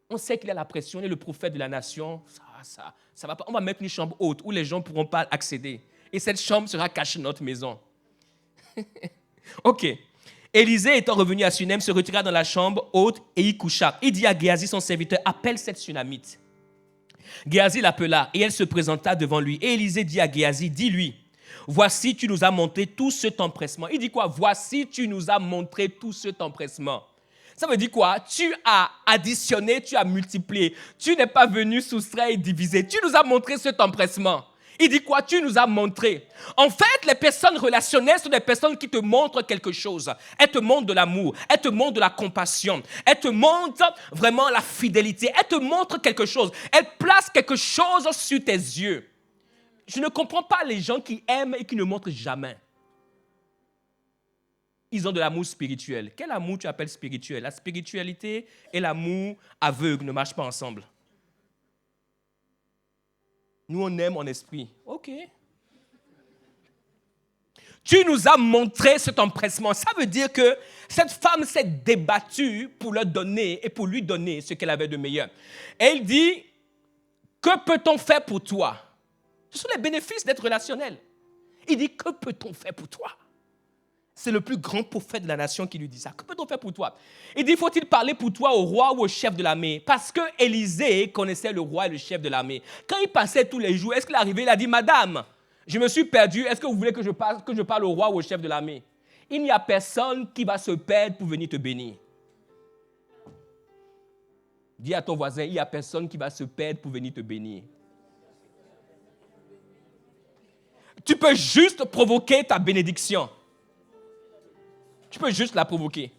On sait qu'il a la pression, il est le prophète de la nation. Ça va pas. On va mettre une chambre haute où les gens ne pourront pas accéder. Et cette chambre sera cachée dans notre maison. Ok. Élisée, étant revenu à Sunem, se retira dans la chambre haute et y coucha. Il dit à Géasi, son serviteur, appelle cette Sunamite. Géasi l'appela et elle se présenta devant lui. Et Élisée dit à Géasi, dis-lui, voici, tu nous as montré tout cet empressement. Il dit quoi? Voici, tu nous as montré tout cet empressement. Ça veut dire quoi? Tu as additionné, tu as multiplié. Tu n'es pas venu soustraire et diviser. Tu nous as montré cet empressement. Il dit quoi? Tu nous as montré. En fait, les personnes relationnelles sont des personnes qui te montrent quelque chose. Elles te montrent de l'amour, elles te montrent de la compassion, elles te montrent vraiment la fidélité, elles te montrent quelque chose. Elles placent quelque chose sur tes yeux. Je ne comprends pas les gens qui aiment et qui ne montrent jamais. Ils ont de l'amour spirituel. Quel amour tu appelles spirituel? La spiritualité et l'amour aveugle ne marchent pas ensemble. Nous, on aime en esprit. OK. Tu nous as montré cet empressement. Ça veut dire que cette femme s'est débattue pour leur donner et pour lui donner ce qu'elle avait de meilleur. Et il dit, que peut-on faire pour toi? Ce sont les bénéfices d'être relationnel. Il dit, que peut-on faire pour toi? C'est le plus grand prophète de la nation qui lui dit ça. Que peut-on faire pour toi? Il dit, faut-il parler pour toi au roi ou au chef de l'armée? Parce que Élisée connaissait le roi et le chef de l'armée. Quand il passait tous les jours, est-ce qu'il est arrivé? Il a dit, madame, je me suis perdu. Est-ce que vous voulez que je parle au roi ou au chef de l'armée? Il n'y a personne qui va se perdre pour venir te bénir. Dis à ton voisin, il n'y a personne qui va se perdre pour venir te bénir. Tu peux juste provoquer ta bénédiction. Tu peux juste la provoquer.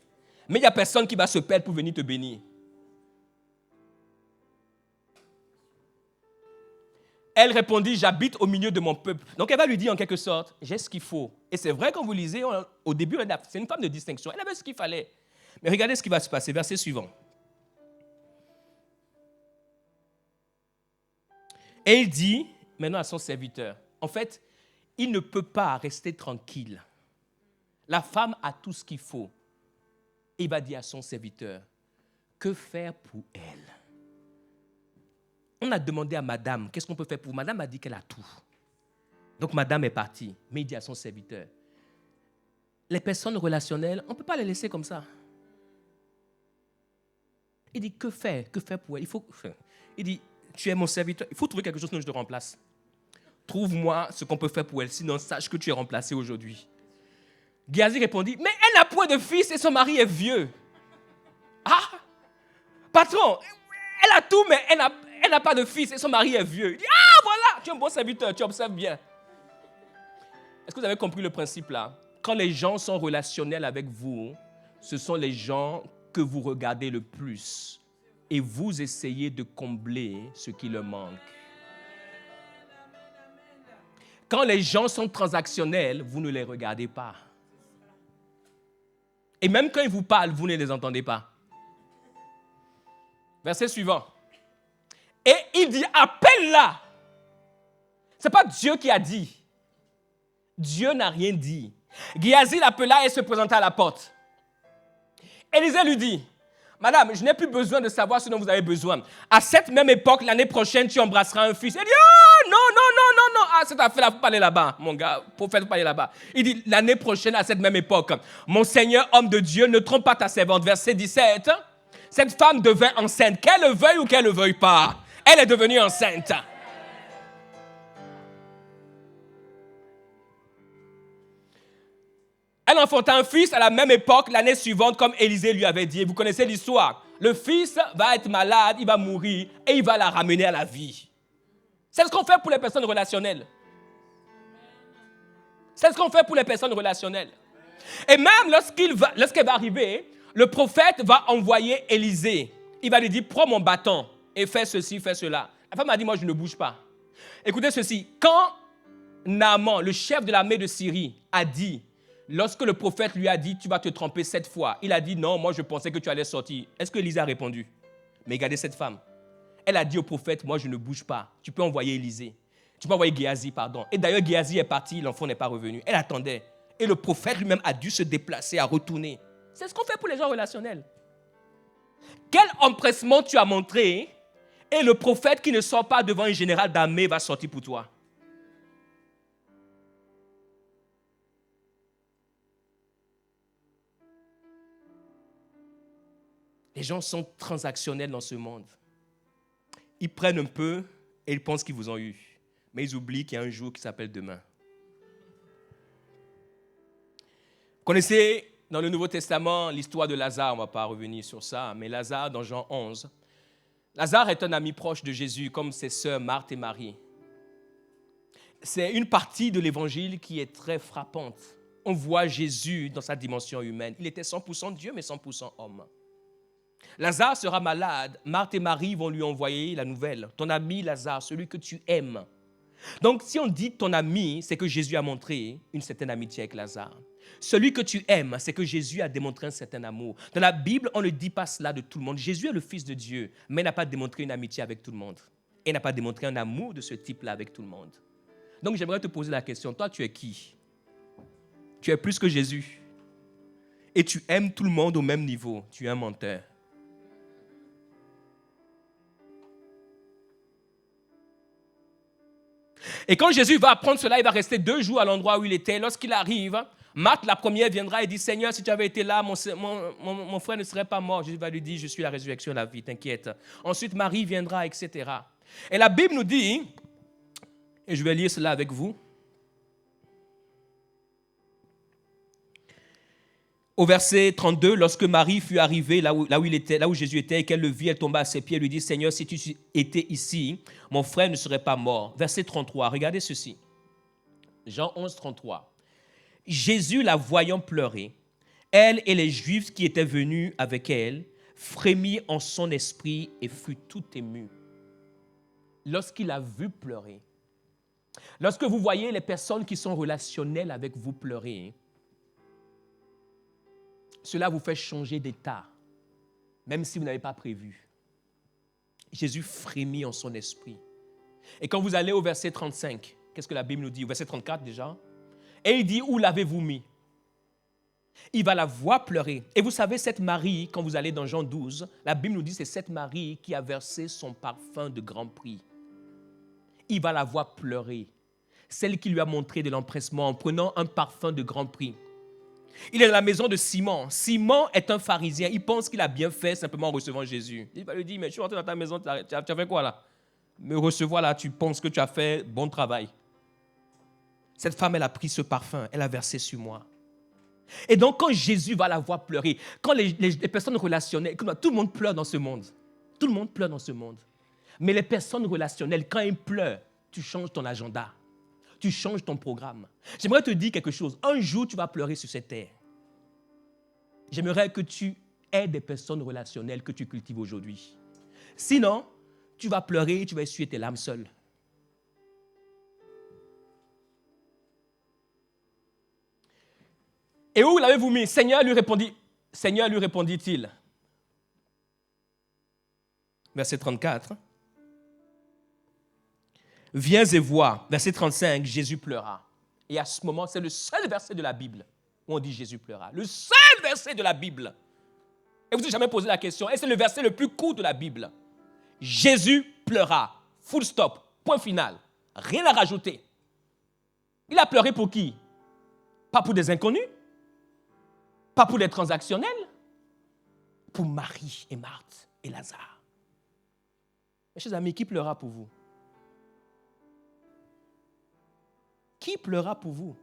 Mais il n'y a personne qui va se perdre pour venir te bénir. Elle répondit, j'habite au milieu de mon peuple. Donc elle va lui dire en quelque sorte, j'ai ce qu'il faut. Et c'est vrai, quand vous lisez, au début, c'est une femme de distinction. Elle avait ce qu'il fallait. Mais regardez ce qui va se passer, verset suivant. Et il dit maintenant à son serviteur, en fait, il ne peut pas rester tranquille. La femme a tout ce qu'il faut. Et il va dire à son serviteur, que faire pour elle? On a demandé à madame, qu'est-ce qu'on peut faire pour vous? Madame a dit qu'elle a tout. Donc madame est partie. Mais il dit à son serviteur, les personnes relationnelles, on ne peut pas les laisser comme ça. Il dit, que faire? Que faire pour elle? Il dit, tu es mon serviteur, il faut trouver quelque chose, sinon je te remplace. Trouve-moi ce qu'on peut faire pour elle, sinon sache que tu es remplacé aujourd'hui. Géasi répondit, mais elle n'a point de fils et son mari est vieux. Ah, patron, elle a tout, mais elle n'a pas de fils et son mari est vieux. Il dit, ah, voilà, tu es un bon serviteur, tu observes bien. Est-ce que vous avez compris le principe là? Quand les gens sont relationnels avec vous, ce sont les gens que vous regardez le plus et vous essayez de combler ce qui leur manque. Quand les gens sont transactionnels, vous ne les regardez pas. Et même quand ils vous parlent, vous ne les entendez pas. Verset suivant. Et il dit, appelle-la. Ce n'est pas Dieu qui a dit. Dieu n'a rien dit. Géasi l'appela et se présenta à la porte. Élisée lui dit, madame, je n'ai plus besoin de savoir ce dont vous avez besoin. À cette même époque, l'année prochaine, tu embrasseras un fils. Elle dit, oh, non. Ah, cette affaire-là, il faut pas aller là-bas, mon gars. Prophète, il faut pas aller là-bas. Il dit, l'année prochaine, à cette même époque, mon Seigneur, homme de Dieu, ne trompe pas ta servante. Verset 17. Cette femme devint enceinte, qu'elle le veuille ou qu'elle ne le veuille pas. Elle est devenue enceinte. Elle enfanta un fils à la même époque, l'année suivante, comme Élisée lui avait dit. Vous connaissez l'histoire. Le fils va être malade, il va mourir et il va la ramener à la vie. C'est ce qu'on fait pour les personnes relationnelles. C'est ce qu'on fait pour les personnes relationnelles. Et même lorsqu'elle va arriver, le prophète va envoyer Élisée. Il va lui dire, prends mon bâton et fais ceci, fais cela. La femme a dit, moi je ne bouge pas. Écoutez ceci, quand Naaman, le chef de l'armée de Syrie, a dit, lorsque le prophète lui a dit, tu vas te tromper 7 fois, il a dit, non, moi je pensais que tu allais sortir. Est-ce que Élisée a répondu? Mais regardez cette femme. Elle a dit au prophète, moi je ne bouge pas. Tu peux envoyer Élisée. Tu peux envoyer Géasi, pardon. Et d'ailleurs, Géasi est parti, l'enfant n'est pas revenu. Elle attendait. Et le prophète lui-même a dû se déplacer, à retourner. C'est ce qu'on fait pour les gens relationnels. Quel empressement tu as montré et le prophète qui ne sort pas devant un général d'armée va sortir pour toi. Les gens sont transactionnels dans ce monde. Ils prennent un peu et ils pensent qu'ils vous ont eu. Mais ils oublient qu'il y a un jour qui s'appelle demain. Vous connaissez dans le Nouveau Testament l'histoire de Lazare, on ne va pas revenir sur ça, mais Lazare dans Jean 11. Lazare est un ami proche de Jésus, comme ses sœurs Marthe et Marie. C'est une partie de l'évangile qui est très frappante. On voit Jésus dans sa dimension humaine. Il était 100% Dieu, mais 100% homme. Lazare sera malade. Marthe et Marie vont lui envoyer la nouvelle. Ton ami Lazare, celui que tu aimes. Donc, si on dit ton ami, c'est que Jésus a montré une certaine amitié avec Lazare. Celui que tu aimes, c'est que Jésus a démontré un certain amour. Dans la Bible, on ne dit pas cela de tout le monde. Jésus est le Fils de Dieu, mais n'a pas démontré une amitié avec tout le monde. Et n'a pas démontré un amour de ce type-là avec tout le monde. Donc, j'aimerais te poser la question. Toi, tu es qui? Tu es plus que Jésus. Et tu aimes tout le monde au même niveau. Tu es un menteur. Et quand Jésus va apprendre cela, il va rester 2 jours à l'endroit où il était. Lorsqu'il arrive, Marthe, la première, viendra et dit, Seigneur, si tu avais été là, mon frère ne serait pas mort. Jésus va lui dire, je suis la résurrection et la vie, t'inquiète. Ensuite, Marie viendra, etc. Et la Bible nous dit, et je vais lire cela avec vous, Au verset 32, lorsque Marie fut arrivée là où Jésus était et qu'elle le vit, elle tomba à ses pieds et lui dit, Seigneur, si tu étais ici, mon frère ne serait pas mort. Verset 33, regardez ceci. Jean 11, 33. Jésus, la voyant pleurer, elle et les Juifs qui étaient venus avec elle, frémit en son esprit et fut tout ému. Lorsqu'il a vu pleurer, lorsque vous voyez les personnes qui sont relationnelles avec vous pleurer, cela vous fait changer d'état, même si vous n'avez pas prévu. Jésus frémit en son esprit. Et quand vous allez au verset 35, qu'est-ce que la Bible nous dit? Au verset 34 déjà. Et il dit, où l'avez-vous mis? Il va la voir pleurer. Et vous savez, cette Marie, quand vous allez dans Jean 12, la Bible nous dit, c'est cette Marie qui a versé son parfum de grand prix. Il va la voir pleurer. Celle qui lui a montré de l'empressement en prenant un parfum de grand prix. Il est dans la maison de Simon. Simon est un pharisien. Il pense qu'il a bien fait simplement en recevant Jésus. Il va lui dire, mais je suis rentré dans ta maison, tu as fait quoi là? Me recevoir là, tu penses que tu as fait bon travail. Cette femme, elle a pris ce parfum, elle a versé sur moi. Et donc, quand Jésus va la voir pleurer, quand les personnes relationnelles, tout le monde pleure dans ce monde. Tout le monde pleure dans ce monde. Mais les personnes relationnelles, quand elles pleurent, tu changes ton agenda. Tu changes ton programme. J'aimerais te dire quelque chose. Un jour, tu vas pleurer sur cette terre. J'aimerais que tu aies des personnes relationnelles que tu cultives aujourd'hui. Sinon, tu vas pleurer et tu vas essuyer tes larmes seul. Et où l'avez-vous mis? Seigneur lui répondit-il. Verset 34. Viens et vois. Verset 35, Jésus pleura. Et à ce moment, c'est le seul verset de la Bible où on dit Jésus pleura. Le seul verset de la Bible. Et vous n'avez jamais posé la question. Et c'est le verset le plus court de la Bible. Jésus pleura. Full stop. Point final. Rien à rajouter. Il a pleuré pour qui? Pas pour des inconnus. Pas pour des transactionnels. Pour Marie et Marthe et Lazare. Mes chers amis, qui pleura pour vous? Qui pleura pour vous?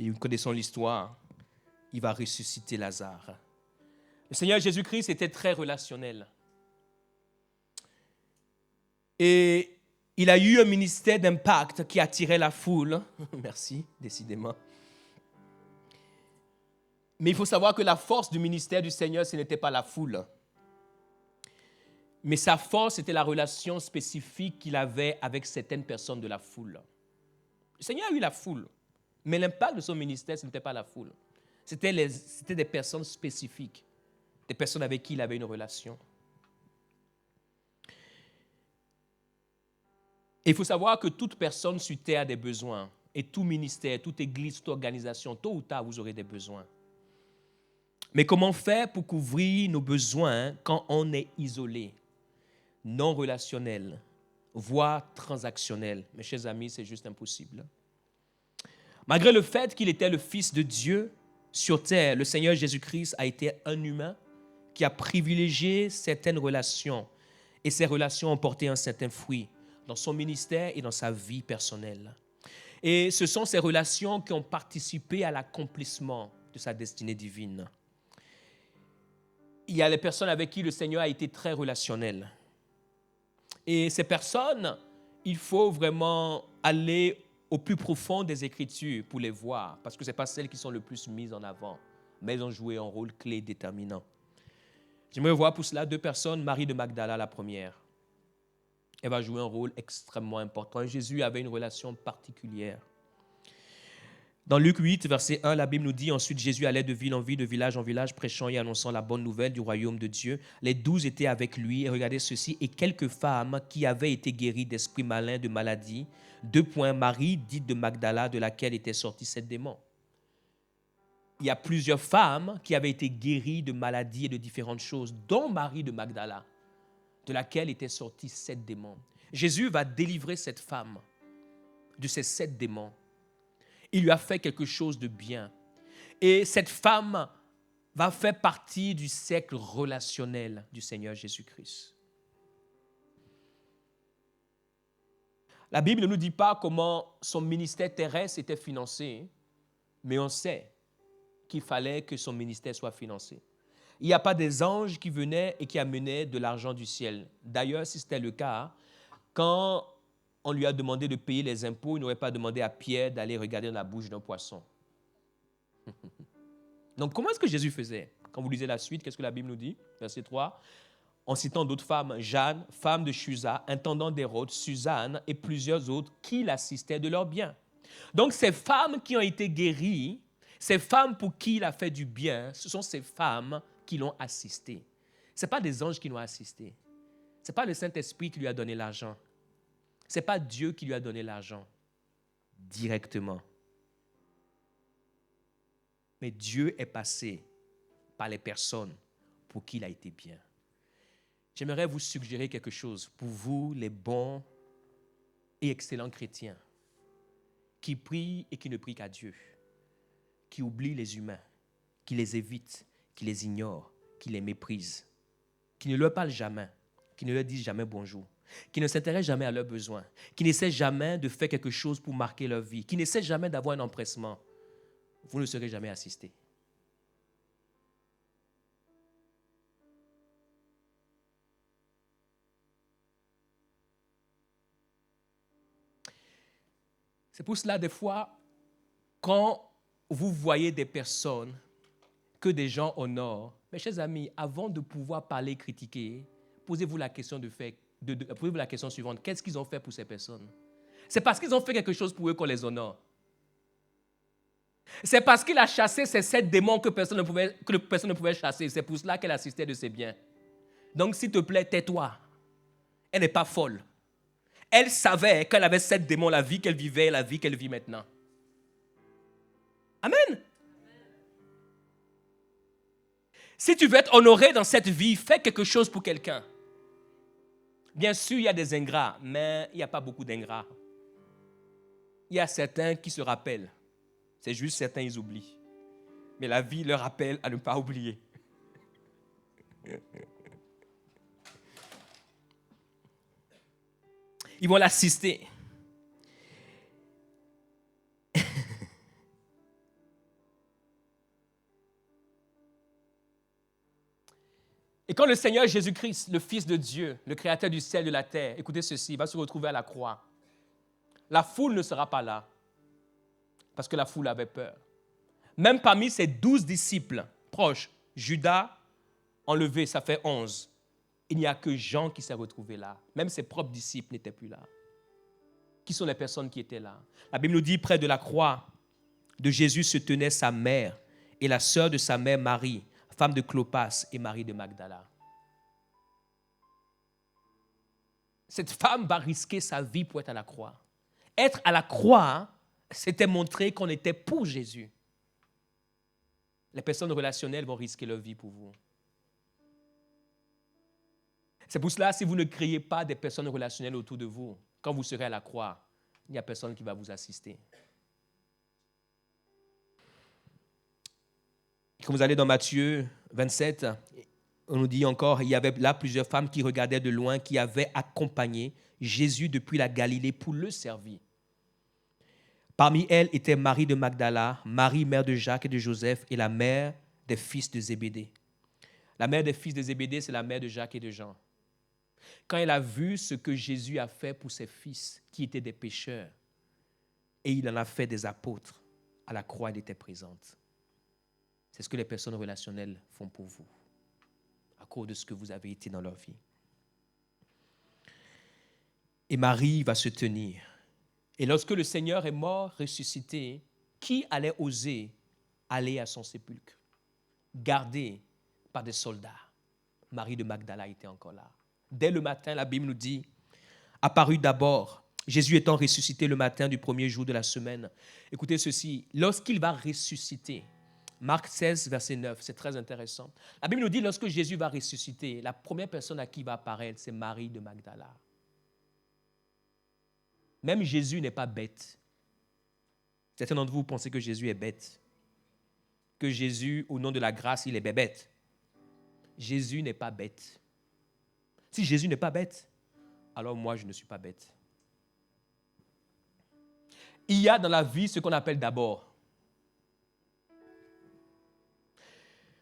Et nous connaissons l'histoire. Il va ressusciter Lazare. Le Seigneur Jésus-Christ était très relationnel. Et il a eu un ministère d'impact qui attirait la foule. Merci, décidément. Mais il faut savoir que la force du ministère du Seigneur, ce n'était pas la foule. Mais sa force, c'était la relation spécifique qu'il avait avec certaines personnes de la foule. Le Seigneur a eu la foule, mais l'impact de son ministère, ce n'était pas la foule. C'était des personnes spécifiques, des personnes avec qui il avait une relation. Et il faut savoir que toute personne sur terre a des besoins. Et tout ministère, toute église, toute organisation, tôt ou tard, vous aurez des besoins. Mais comment faire pour couvrir nos besoins quand on est isolé, non relationnel, voire transactionnel? Mes chers amis, c'est juste impossible. Malgré le fait qu'il était le Fils de Dieu sur terre, le Seigneur Jésus-Christ a été un humain qui a privilégié certaines relations. Et ces relations ont porté un certain fruit dans son ministère et dans sa vie personnelle. Et ce sont ces relations qui ont participé à l'accomplissement de sa destinée divine. Il y a les personnes avec qui le Seigneur a été très relationnel. Et ces personnes, il faut vraiment aller au plus profond des Écritures pour les voir, parce que ce n'est pas celles qui sont le plus mises en avant, mais elles ont joué un rôle clé déterminant. J'aimerais voir pour cela deux personnes. Marie de Magdala, la première. Elle va jouer un rôle extrêmement important. Et Jésus avait une relation particulière. Dans Luc 8, verset 1, la Bible nous dit, ensuite Jésus allait de ville en ville, de village en village, prêchant et annonçant la bonne nouvelle du royaume de Dieu. Les 12 étaient avec lui, et regardez ceci, et quelques femmes qui avaient été guéries d'esprits malins, de maladies. 2 points, Marie, dite de Magdala, de laquelle étaient sortis 7 démons. Il y a plusieurs femmes qui avaient été guéries de maladies et de différentes choses, dont Marie de Magdala, de laquelle étaient sortis 7 démons. Jésus va délivrer cette femme de ces 7 démons. Il lui a fait quelque chose de bien. Et cette femme va faire partie du cercle relationnel du Seigneur Jésus-Christ. La Bible ne nous dit pas comment son ministère terrestre était financé, mais on sait qu'il fallait que son ministère soit financé. Il n'y a pas des anges qui venaient et qui amenaient de l'argent du ciel. D'ailleurs, si c'était le cas, quand on lui a demandé de payer les impôts, il n'aurait pas demandé à Pierre d'aller regarder dans la bouche d'un poisson. Donc, comment est-ce que Jésus faisait? Quand vous lisez la suite, qu'est-ce que la Bible nous dit? Verset 3. En citant d'autres femmes, Jeanne, femme de Chuza, intendant d'Hérode, Suzanne et plusieurs autres qui l'assistaient de leurs biens. Donc, ces femmes qui ont été guéries, ces femmes pour qui il a fait du bien, ce sont ces femmes qui l'ont assisté. Ce n'est pas des anges qui l'ont assisté. Ce n'est pas le Saint-Esprit qui lui a donné l'argent. Ce n'est pas Dieu qui lui a donné l'argent directement. Mais Dieu est passé par les personnes pour qui il a été bien. J'aimerais vous suggérer quelque chose pour vous, les bons et excellents chrétiens, qui prient et qui ne prient qu'à Dieu, qui oublient les humains, qui les évitent, qui les ignorent, qui les méprisent, qui ne leur parlent jamais, qui ne leur disent jamais bonjour, qui ne s'intéressent jamais à leurs besoins, qui n'essaient jamais de faire quelque chose pour marquer leur vie, qui n'essaient jamais d'avoir un empressement. Vous ne serez jamais assistés. C'est pour cela, des fois, quand vous voyez des personnes que des gens honorent, mes chers amis, avant de pouvoir parler, critiquer, posez-vous la question, posez-vous la question suivante. Qu'est-ce qu'ils ont fait pour ces personnes? C'est parce qu'ils ont fait quelque chose pour eux qu'on les honore. C'est parce qu'il a chassé ces 7 démons que personne ne pouvait chasser. C'est pour cela qu'elle assistait de ses biens. Donc, s'il te plaît, tais-toi. Elle n'est pas folle. Elle savait qu'elle avait 7 démons, la vie qu'elle vivait et la vie qu'elle vit maintenant. Amen. Si tu veux être honoré dans cette vie, fais quelque chose pour quelqu'un. Bien sûr, il y a des ingrats, mais il n'y a pas beaucoup d'ingrats. Il y a certains qui se rappellent. C'est juste certains, ils oublient. Mais la vie leur rappelle à ne pas oublier. Ils vont l'assister. Et quand le Seigneur Jésus-Christ, le Fils de Dieu, le Créateur du ciel et de la terre, écoutez ceci, il va se retrouver à la croix. La foule ne sera pas là, parce que la foule avait peur. Même parmi ses 12 disciples proches, Judas, enlevé, ça fait 11. Il n'y a que Jean qui s'est retrouvé là. Même ses propres disciples n'étaient plus là. Qui sont les personnes qui étaient là? La Bible nous dit, près de la croix de Jésus se tenait sa mère et la sœur de sa mère Marie, femme de Clopas et Marie de Magdala. Cette femme va risquer sa vie pour être à la croix. Être à la croix, c'était montrer qu'on était pour Jésus. Les personnes relationnelles vont risquer leur vie pour vous. C'est pour cela, si vous ne créez pas des personnes relationnelles autour de vous, quand vous serez à la croix, il n'y a personne qui va vous assister. Quand vous allez dans Matthieu 27, on nous dit encore, il y avait là plusieurs femmes qui regardaient de loin, qui avaient accompagné Jésus depuis la Galilée pour le servir. Parmi elles étaient Marie de Magdala, Marie, mère de Jacques et de Joseph, et la mère des fils de Zébédée. La mère des fils de Zébédée, c'est la mère de Jacques et de Jean. Quand elle a vu ce que Jésus a fait pour ses fils, qui étaient des pécheurs, et il en a fait des apôtres, à la croix, elle était présente. C'est ce que les personnes relationnelles font pour vous, à cause de ce que vous avez été dans leur vie. Et Marie va se tenir. Et lorsque le Seigneur est mort, ressuscité, qui allait oser aller à son sépulcre, gardé par des soldats? Marie de Magdala était encore là. Dès le matin, la Bible nous dit, apparut d'abord, Jésus étant ressuscité le matin du premier jour de la semaine. Écoutez ceci, lorsqu'il va ressusciter, Marc 16, verset 9, c'est très intéressant. La Bible nous dit, lorsque Jésus va ressusciter, la première personne à qui il va apparaître, c'est Marie de Magdala. Même Jésus n'est pas bête. Certains d'entre vous pensez que Jésus est bête. Que Jésus, au nom de la grâce, il est bébête. Jésus n'est pas bête. Si Jésus n'est pas bête, alors moi, je ne suis pas bête. il y a dans la vie ce qu'on appelle d'abord.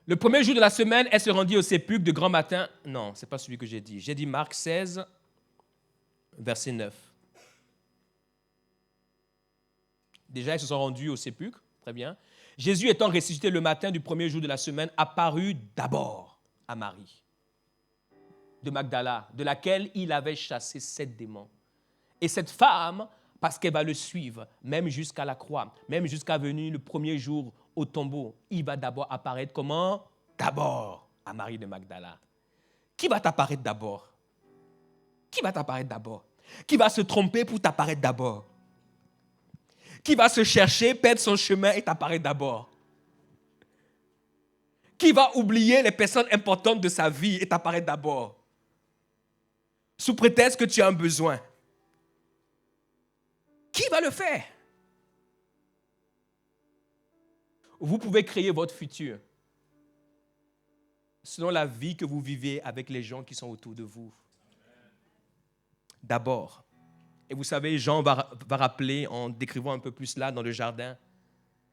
Le premier jour de la semaine, elle se rendit au sépulcre de grand matin. Non, ce n'est pas celui que j'ai dit. J'ai dit Marc 16, verset 9. Déjà, ils se sont rendus au sépulcre. Très bien. Jésus étant ressuscité le matin du premier jour de la semaine, apparut d'abord à Marie de Magdala, de laquelle il avait chassé 7 démons. Et cette femme, parce qu'elle va le suivre, même jusqu'à la croix, même jusqu'à venir le premier jour au tombeau, il va d'abord apparaître comment? D'abord à Marie de Magdala. Qui va t'apparaître d'abord? Qui va t'apparaître d'abord? Qui va se tromper pour t'apparaître d'abord? Qui va se chercher, perdre son chemin et t'apparaître d'abord? Qui va oublier les personnes importantes de sa vie et t'apparaître d'abord? Sous prétexte que tu as un besoin. Qui va le faire? Vous pouvez créer votre futur selon la vie que vous vivez avec les gens qui sont autour de vous. D'abord. Et vous savez, Jean va rappeler, en décrivant un peu plus là dans le jardin,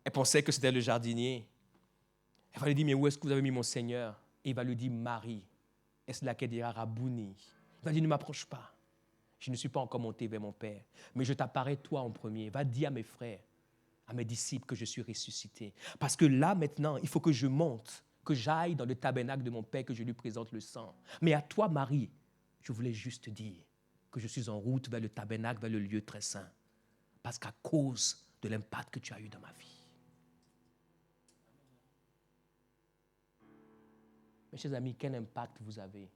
elle pensait que c'était le jardinier. Elle va lui dire, mais où est-ce que vous avez mis mon Seigneur? Et il va lui dire, Marie. Et c'est là qu'elle dira, Rabouni. Il va dire, ne m'approche pas. Je ne suis pas encore monté vers mon Père, mais je t'apparais toi en premier. Va dire à mes frères, à mes disciples que je suis ressuscité. Parce que là, maintenant, il faut que je monte, que j'aille dans le tabernacle de mon Père, que je lui présente le sang. Mais à toi, Marie, je voulais juste dire que je suis en route vers le tabernacle, vers le lieu très saint. Parce qu'à cause de l'impact que tu as eu dans ma vie. Mes chers amis, quel impact vous avez?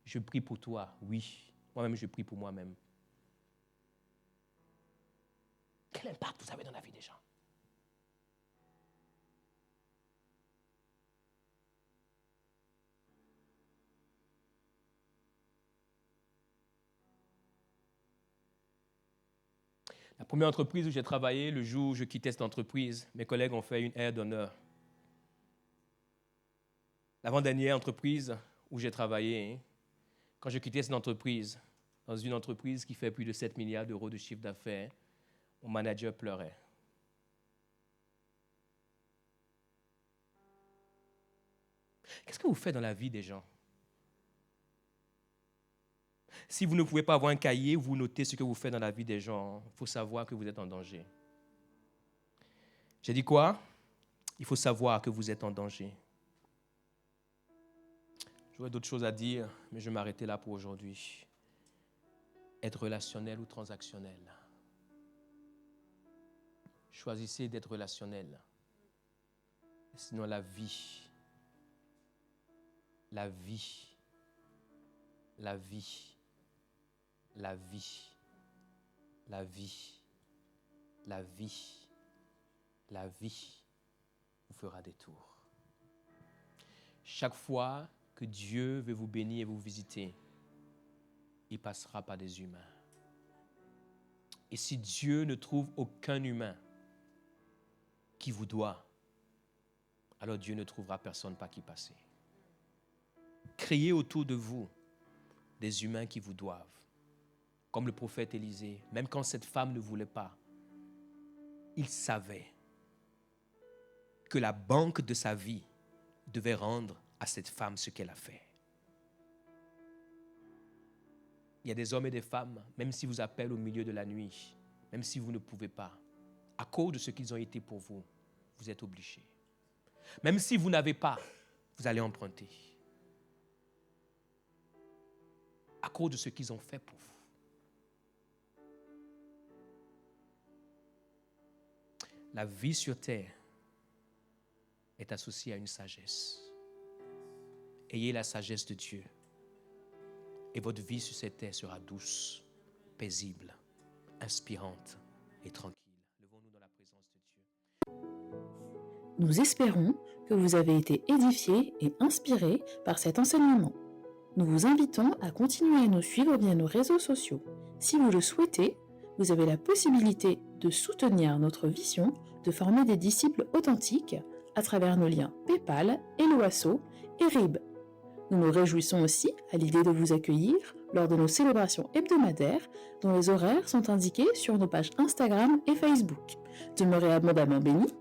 Je prie pour toi, oui. Moi-même, je prie pour moi-même. Quel impact vous avez dans la vie des gens? La première entreprise où j'ai travaillé, le jour où je quittais cette entreprise, mes collègues ont fait une aire d'honneur. L'avant-dernière entreprise où j'ai travaillé, quand je quittais cette entreprise, dans une entreprise qui fait plus de 7 milliards d'euros de chiffre d'affaires, mon manager pleurait. Qu'est-ce que vous faites dans la vie des gens? Si vous ne pouvez pas avoir un cahier, vous notez ce que vous faites dans la vie des gens, il faut savoir que vous êtes en danger. J'ai dit quoi? Il faut savoir que vous êtes en danger. J'aurais d'autres choses à dire, mais je vais m'arrêter là pour aujourd'hui. Être relationnel ou transactionnel? Choisissez d'être relationnel. Sinon la vie, la vie vous fera des tours. Chaque fois que Dieu veut vous bénir et vous visiter, il passera par des humains. Et si Dieu ne trouve aucun humain qui vous doit, alors Dieu ne trouvera personne par qui passer. Créez autour de vous des humains qui vous doivent. Comme le prophète Élisée, même quand cette femme ne voulait pas, il savait que la banque de sa vie devait rendre à cette femme ce qu'elle a fait. Il y a des hommes et des femmes, même si vous appellent au milieu de la nuit, même si vous ne pouvez pas, à cause de ce qu'ils ont été pour vous, vous êtes obligés. Même si vous n'avez pas, vous allez emprunter. À cause de ce qu'ils ont fait pour vous. La vie sur terre est associée à une sagesse. Ayez la sagesse de Dieu. Et votre vie sur cette terre sera douce, paisible, inspirante et tranquille. Levons-nous dans la présence de Dieu. Nous espérons que vous avez été édifiés et inspirés par cet enseignement. Nous vous invitons à continuer à nous suivre via nos réseaux sociaux. Si vous le souhaitez, vous avez la possibilité de soutenir notre vision de former des disciples authentiques à travers nos liens PayPal, Helloasso et RIB. Nous nous réjouissons aussi à l'idée de vous accueillir lors de nos célébrations hebdomadaires dont les horaires sont indiqués sur nos pages Instagram et Facebook. Demeurez abondamment bénis